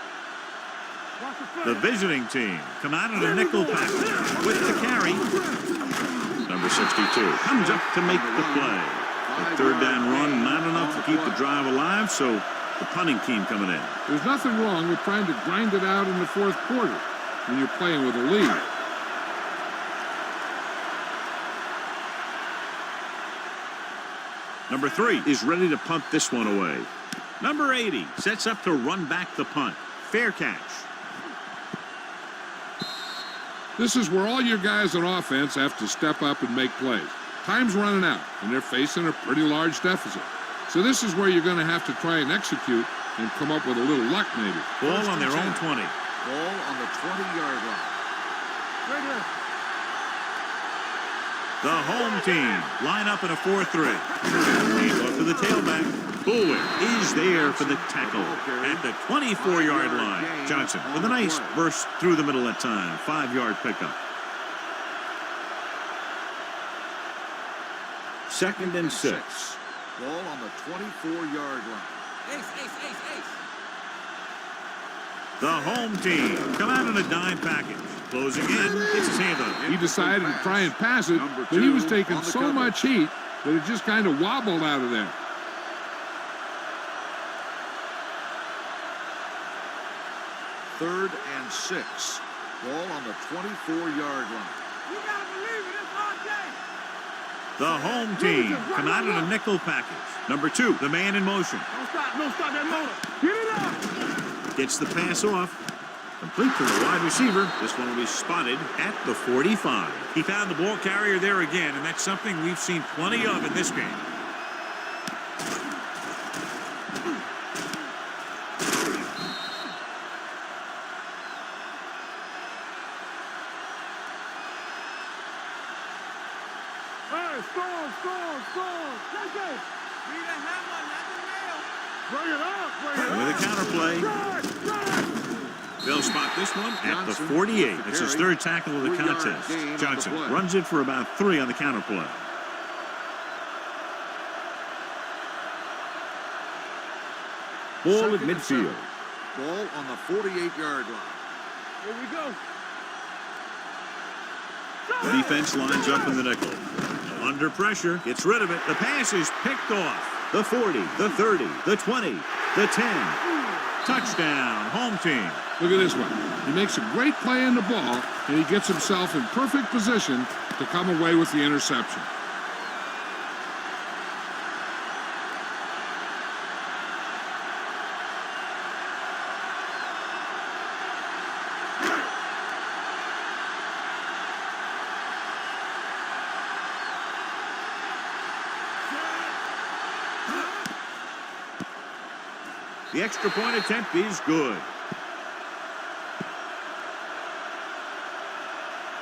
S3: Watch the
S1: The visiting team come out in a nickel package with the carry. Number 62 comes up to make the play. The third down run, not enough to keep the drive alive, so the punting team coming in.
S4: There's nothing wrong with trying to grind it out in the fourth quarter when you're playing with a lead.
S1: Number 3 is ready to punt this one away. Number 80 sets up to run back the punt. Fair catch.
S4: This is where all your guys on offense have to step up and make plays. Time's running out, and they're facing a pretty large deficit. So this is where you're going to have to try and execute and come up with a little luck, maybe.
S1: Ball on their own 20.
S2: Ball on the 20-yard line.
S3: Right here.
S1: The home team line up in a 4-3. Handoff to the tailback. Bullwick is there for the tackle at the 24-yard line. Johnson with a nice burst through the middle that time. 5-yard pickup. Second and 6.
S2: Ball on the 24-yard line.
S1: The home team come out in a dime package. Closing in, it's his hand up.
S4: He decided to try and pass it, but he was taking so much heat that it just kind of wobbled out of there.
S2: Third and 6. Ball on the 24-yard line.
S3: You gotta believe it. It's our day.
S1: The home team come out in a nickel package. Number 2, the man in motion.
S3: Don't stop that motor. Get it up.
S1: Gets the pass off. Complete to the wide receiver. This one will be spotted at the 45. He found the ball carrier there again, and that's something we've seen plenty of in this game.
S3: Hey, score. Take it. We the hammer, not the nail. Bring it up.
S1: With a counterplay. They'll spot this one at the 48. That's his third tackle of the contest. Johnson runs it for about 3 on the counterplay. Ball at midfield.
S2: Ball on the 48-yard line.
S3: Here we go.
S1: The defense lines up in the nickel. Under pressure, gets rid of it. The pass is picked off. The 40, the 30, the 20, the 10. Touchdown, home team.
S4: Look at this one. He makes a great play in the ball, and he gets himself in perfect position to come away with the interception.
S1: The extra point attempt is good.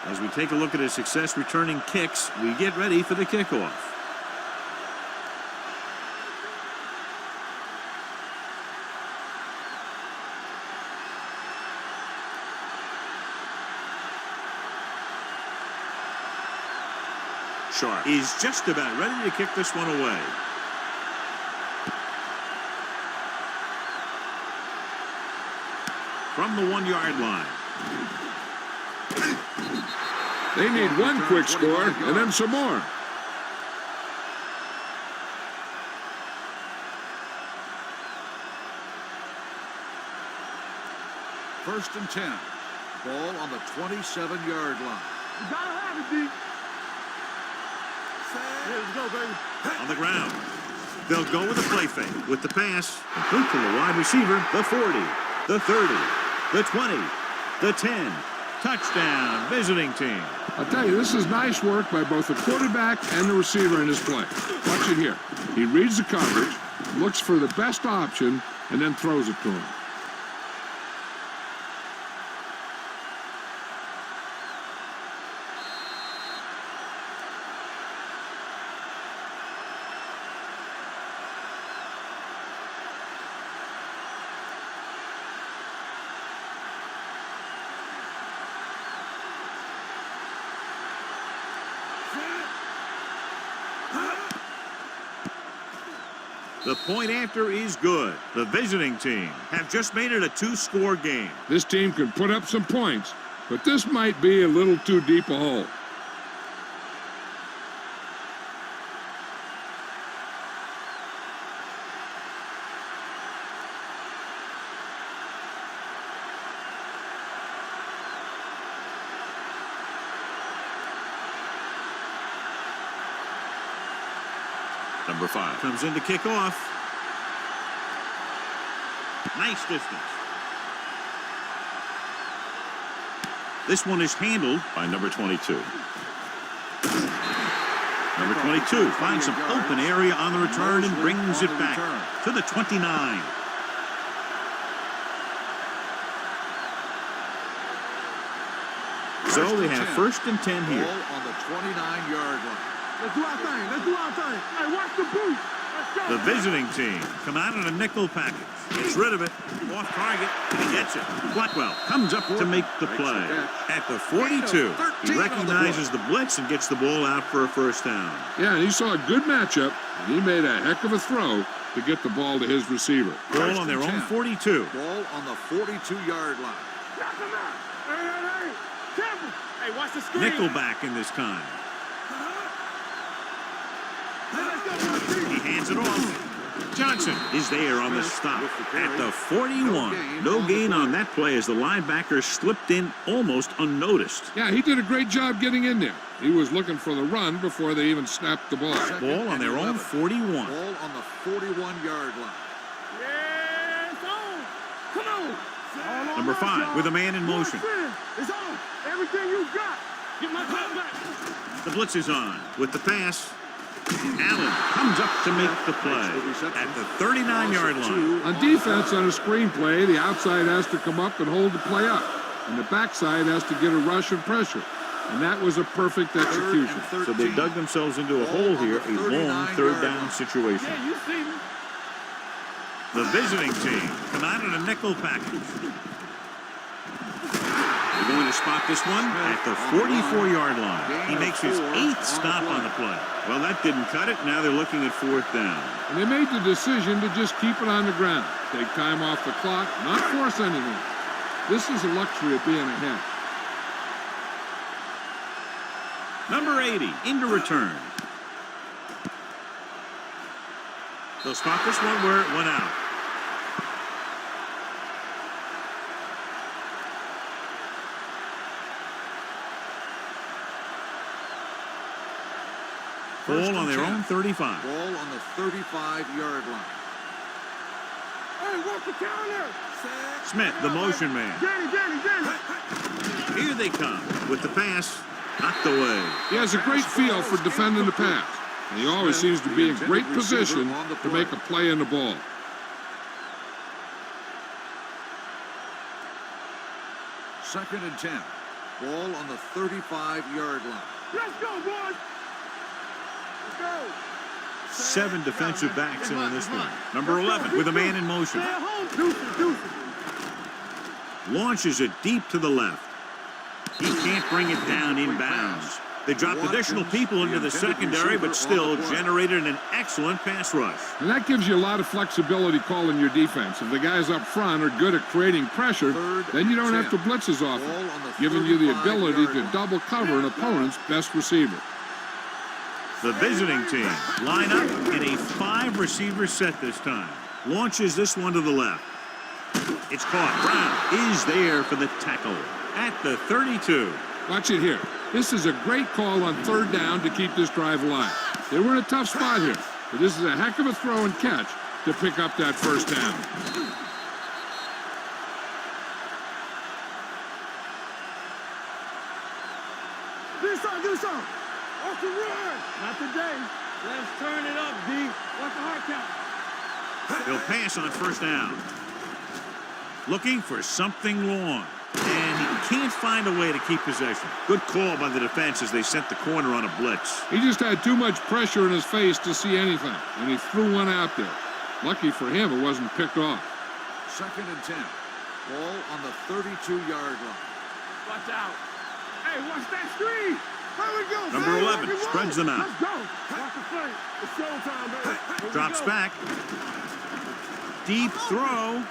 S1: As we take a look at his success returning kicks, we get ready for the kickoff. Sharp is just about ready to kick this one away. From the 1-yard line.
S4: They need one quick score and then some more.
S2: First and 10. Ball on the 27-yard line.
S3: You gotta have it, D.
S5: Yeah, let's go, baby.
S1: On the ground. They'll go with a play fake. With the pass, complete to the wide receiver, the 40, the 30, the 20, the 10. Touchdown, visiting team.
S4: I'll tell you, this is nice work by both the quarterback and the receiver in his play. Watch it here. He reads the coverage, looks for the best option, and then throws it to him.
S1: The point after is good. The visiting team have just made it a 2-score game.
S4: This team can put up some points, but this might be a little too deep a hole.
S1: Number 5 comes in to kick off. Nice distance. This one is handled by number 22. Number 22 finds some open area on the return and brings it back to the 29. So they have 1st and 10 here.
S2: Ball on the 29-yard line.
S3: Let's do our thing. Let's do our thing. Hey, watch the boot. Let's go.
S1: The visiting team come out in a nickel package. Gets rid of it. Off target. And he gets it. Blackwell comes up to make the play. At the 42, he recognizes the blitz and gets the ball out for a 1st down.
S4: Yeah, and he saw a good matchup, and he made a heck of a throw to get the ball to his receiver.
S1: Ball on their own 42.
S2: Ball on the 42-yard line.
S3: Knock him out. Hey. Careful. Hey, watch the screen.
S1: Nickelback in this time. He hands it off. Johnson is there on the stop at the 41. No gain on that play as the linebacker slipped in almost unnoticed.
S4: Yeah, he did a great job getting in there. He was looking for the run before they even snapped the ball.
S1: Ball on their own 41.
S2: Ball on the 41-yard line.
S3: Yeah, it's on. Come on.
S1: Number 5 with a man in motion.
S3: It's on. Everything you got. Get my cut back.
S1: The blitz is on with the pass. Allen comes up to make the play at the 39-yard line.
S4: On defense on a screen play, the outside has to come up and hold the play up, and the backside has to get a rush and pressure. And that was a perfect execution.
S1: So they dug themselves into a hole here, a long 3rd down situation.
S3: Yeah, you see me.
S1: The visiting team come out in a nickel package. They're going to spot this one at the 44-yard line. He makes his 8th stop on the play. Well, that didn't cut it. Now they're looking at 4th down.
S4: And they made the decision to just keep it on the ground. Take time off the clock, not force anything. This is a luxury of being ahead.
S1: Number 80 into return. They'll spot this one where it went out. Ball on their own 35.
S2: Ball on the 35-yard line.
S3: Hey, watch the counter.
S1: Smith, the motion man.
S3: Danny.
S1: Here they come with the pass. Knocked away.
S4: He has a great feel for defending the pass, and he always seems to be in great position to make a play in the ball.
S2: Second and 10. Ball on the 35-yard line.
S3: Let's go, boys. Let's go.
S1: 7 defensive backs in on this one. Number 11 with a man in motion.
S3: Stay at home. Deuces.
S1: Launches it deep to the left. He can't bring it down inbounds. They dropped additional people into the secondary, but still generated an excellent pass rush.
S4: And that gives you a lot of flexibility calling your defense. If the guys up front are good at creating pressure, then you don't have to blitz as often, giving you the ability to double cover an opponent's best receiver.
S1: The visiting team line up in a 5-receiver set this time. Launches this one to the left. It's caught. Brown is there for the tackle. at the 32.
S4: Watch it here. This is a great call on third down to keep this drive alive. They were in a tough spot here, but this is a heck of a throw and catch to pick up that first down.
S3: Give me some. Off the run. Not today. Let's turn it up, D. What's the hard count?
S1: He'll pass on first down. Looking for something long. And he can't find a way to keep possession. Good call by the defense as they sent the corner on a blitz.
S4: He just had too much pressure in his face to see anything, and he threw one out there. Lucky for him, it wasn't picked off.
S2: 2nd and 10. Ball on the 32-yard line.
S3: Watch out. Hey, watch that screen. Here we go.
S1: Number 11 spreads them out.
S3: Let's go. Watch the play. It's showtime, baby. Here we
S1: Drops
S3: go.
S1: back. Deep throw.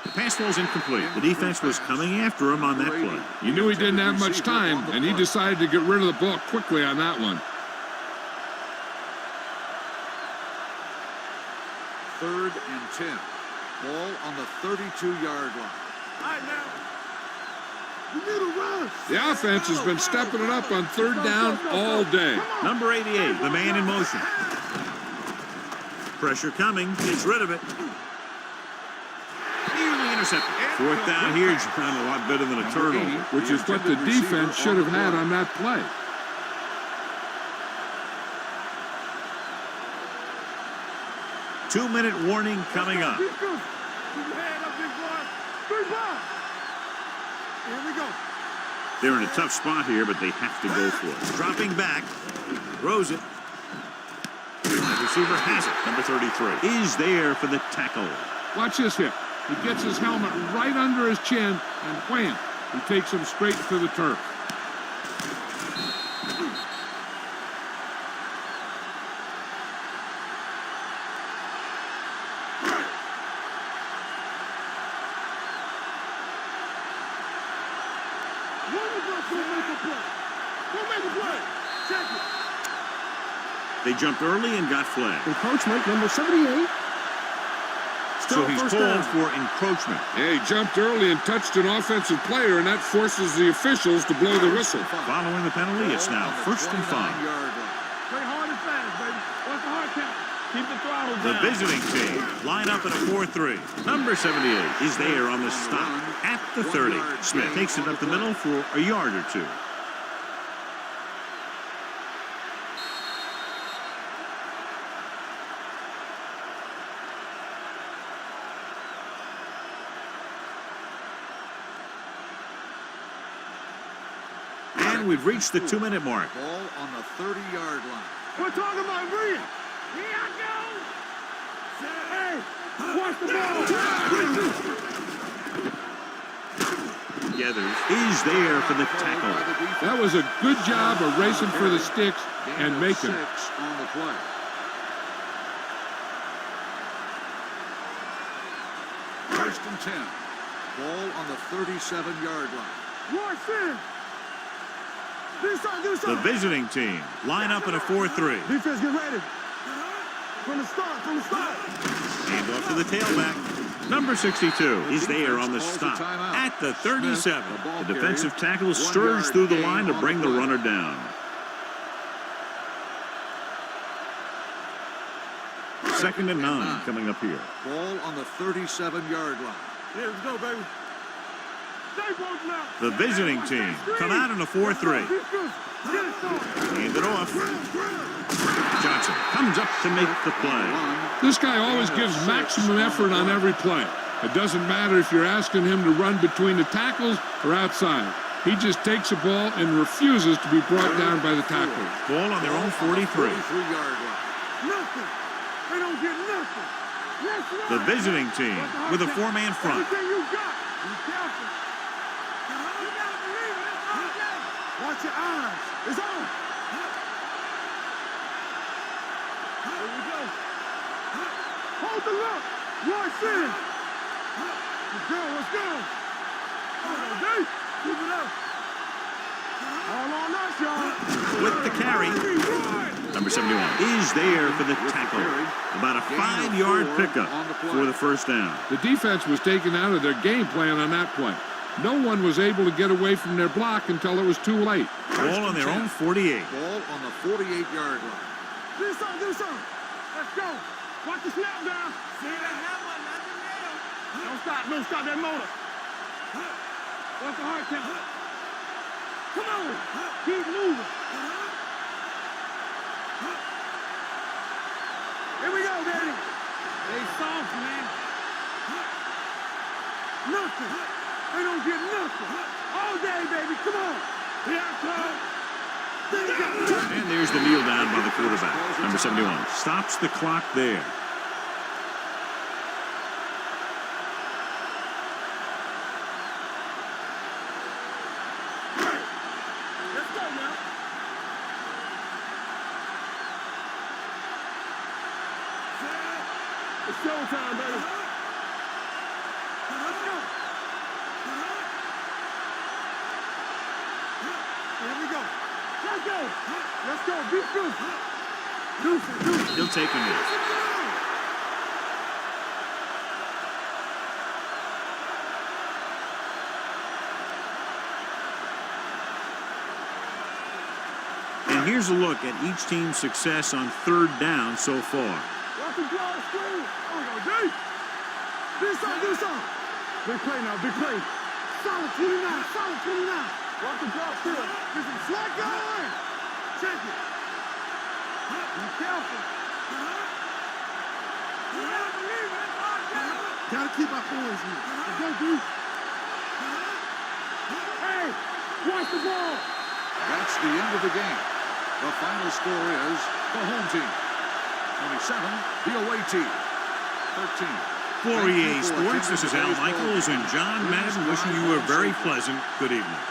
S1: The pass ball's incomplete. The defense was coming after him on that play.
S4: He knew he didn't have much time, and he decided to get rid of the ball quickly on that one.
S2: 3rd and 10. Ball on the 32-yard line.
S3: All right, now. You need a run.
S4: The offense has been stepping it up on third down all day.
S1: Number 88, the man in motion. Pressure coming. Gets rid of it. Nearly intercepted. 4th down here. It's done a lot better than a turnover.
S4: Which is what the defense should have had on that play.
S1: Two-minute warning coming up.
S3: Keep your hand up, big boy. 3 balls. Here we go.
S1: They're in a tough spot here, but they have to go for it. Dropping back. Throws it. The receiver has it. Number 33 is there for the tackle.
S4: Watch this hit. He gets his helmet right under his chin, and wham, he takes him straight to the turf.
S1: They jumped early and got flagged.
S6: Encroachment, number 78. Still
S1: So he's
S6: first
S1: called
S6: down.
S1: for encroachment.
S4: Yeah, he jumped early and touched an offensive player, and that forces the officials to blow the whistle.
S1: Following the penalty, it's now 1st and 5.
S3: Play hard and fast, baby. What's the hard count? Keep the throttle
S1: The
S3: down.
S1: visiting team line up in a 4-3. Number 78 is there on the stop at the 30. Smith takes it up the middle for a yard or two. And we've reached the 2-minute mark.
S2: Ball on the 30-yard line.
S3: We're talking about Rhea. Here I go. Hey, watch the ball.
S1: Gathers is there for the tackle.
S4: That was a good job of racing for the sticks and making it.
S2: 6 on the play. First and 10. Ball on the 37-yard line.
S3: Watch this.
S1: The visiting team line up in a 4-3.
S3: Defense, get ready. From the start.
S1: Hand off to the tailback. Number 62 is there on the stop at the 37. The defensive tackle stirs through the line to bring the runner down. 2nd and 9 coming up here.
S2: Ball on the 37-yard line.
S3: Here, let's go, baby. Stay both now.
S1: The visiting team come out in a 4-3. Hand it off. Johnson comes up to make the play.
S4: This guy always gives maximum effort on every play. It doesn't matter if you're asking him to run between the tackles or outside. He just takes the ball and refuses to be brought down by the tackler.
S1: Ball on their own 43.
S2: 43-yard line.
S3: Nothing. They don't get nothing. That's right.
S1: The visiting team with a 4-man front.
S3: Everything you got. Be careful. You gotta believe it. It's all day. Watch your eyes. It's on. Here we go. Hold the look. Watch in. Let's go. Hey, keep it up. All on us, y'all.
S1: With the carry. Number 71 is there for the tackle. About a 5-yard pickup for the first down.
S4: The defense was taken out of their game plan on that play. No one was able to get away from their block until it was too late.
S1: Ball on their own 48.
S2: Ball on the 48-yard line.
S3: Do something. Let's go. Watch the snap down. See the hammer, not the nail. Don't stop that motor. Watch the hard count. Come on. Keep moving. Here we go, baby. They soft, man. Nothing. They don't get nothing. All day, baby. Come on. Here I come.
S1: And there's the kneel down by the quarterback. Number 71 stops the clock there.
S3: Let's go now. It's showtime, baby. Let's go. Here we go. Let's go. Let's go. Be true. Deuce.
S1: He'll take a knee. And here's a look at each team's success on third down so far.
S3: Watch the draw screen. Oh, no, D. Do something. Big play now, big play. Solid 29. Watch the draw screen. There's some slack going. Check it. Be careful. Gotta keep our boys here. Let's go, dude. Hey, watch the ball.
S2: That's the end of the game. The final score is the home team 27, the away team 13.
S1: For EA Sports, this is Al Michaels and John Madden wishing you a very pleasant good evening.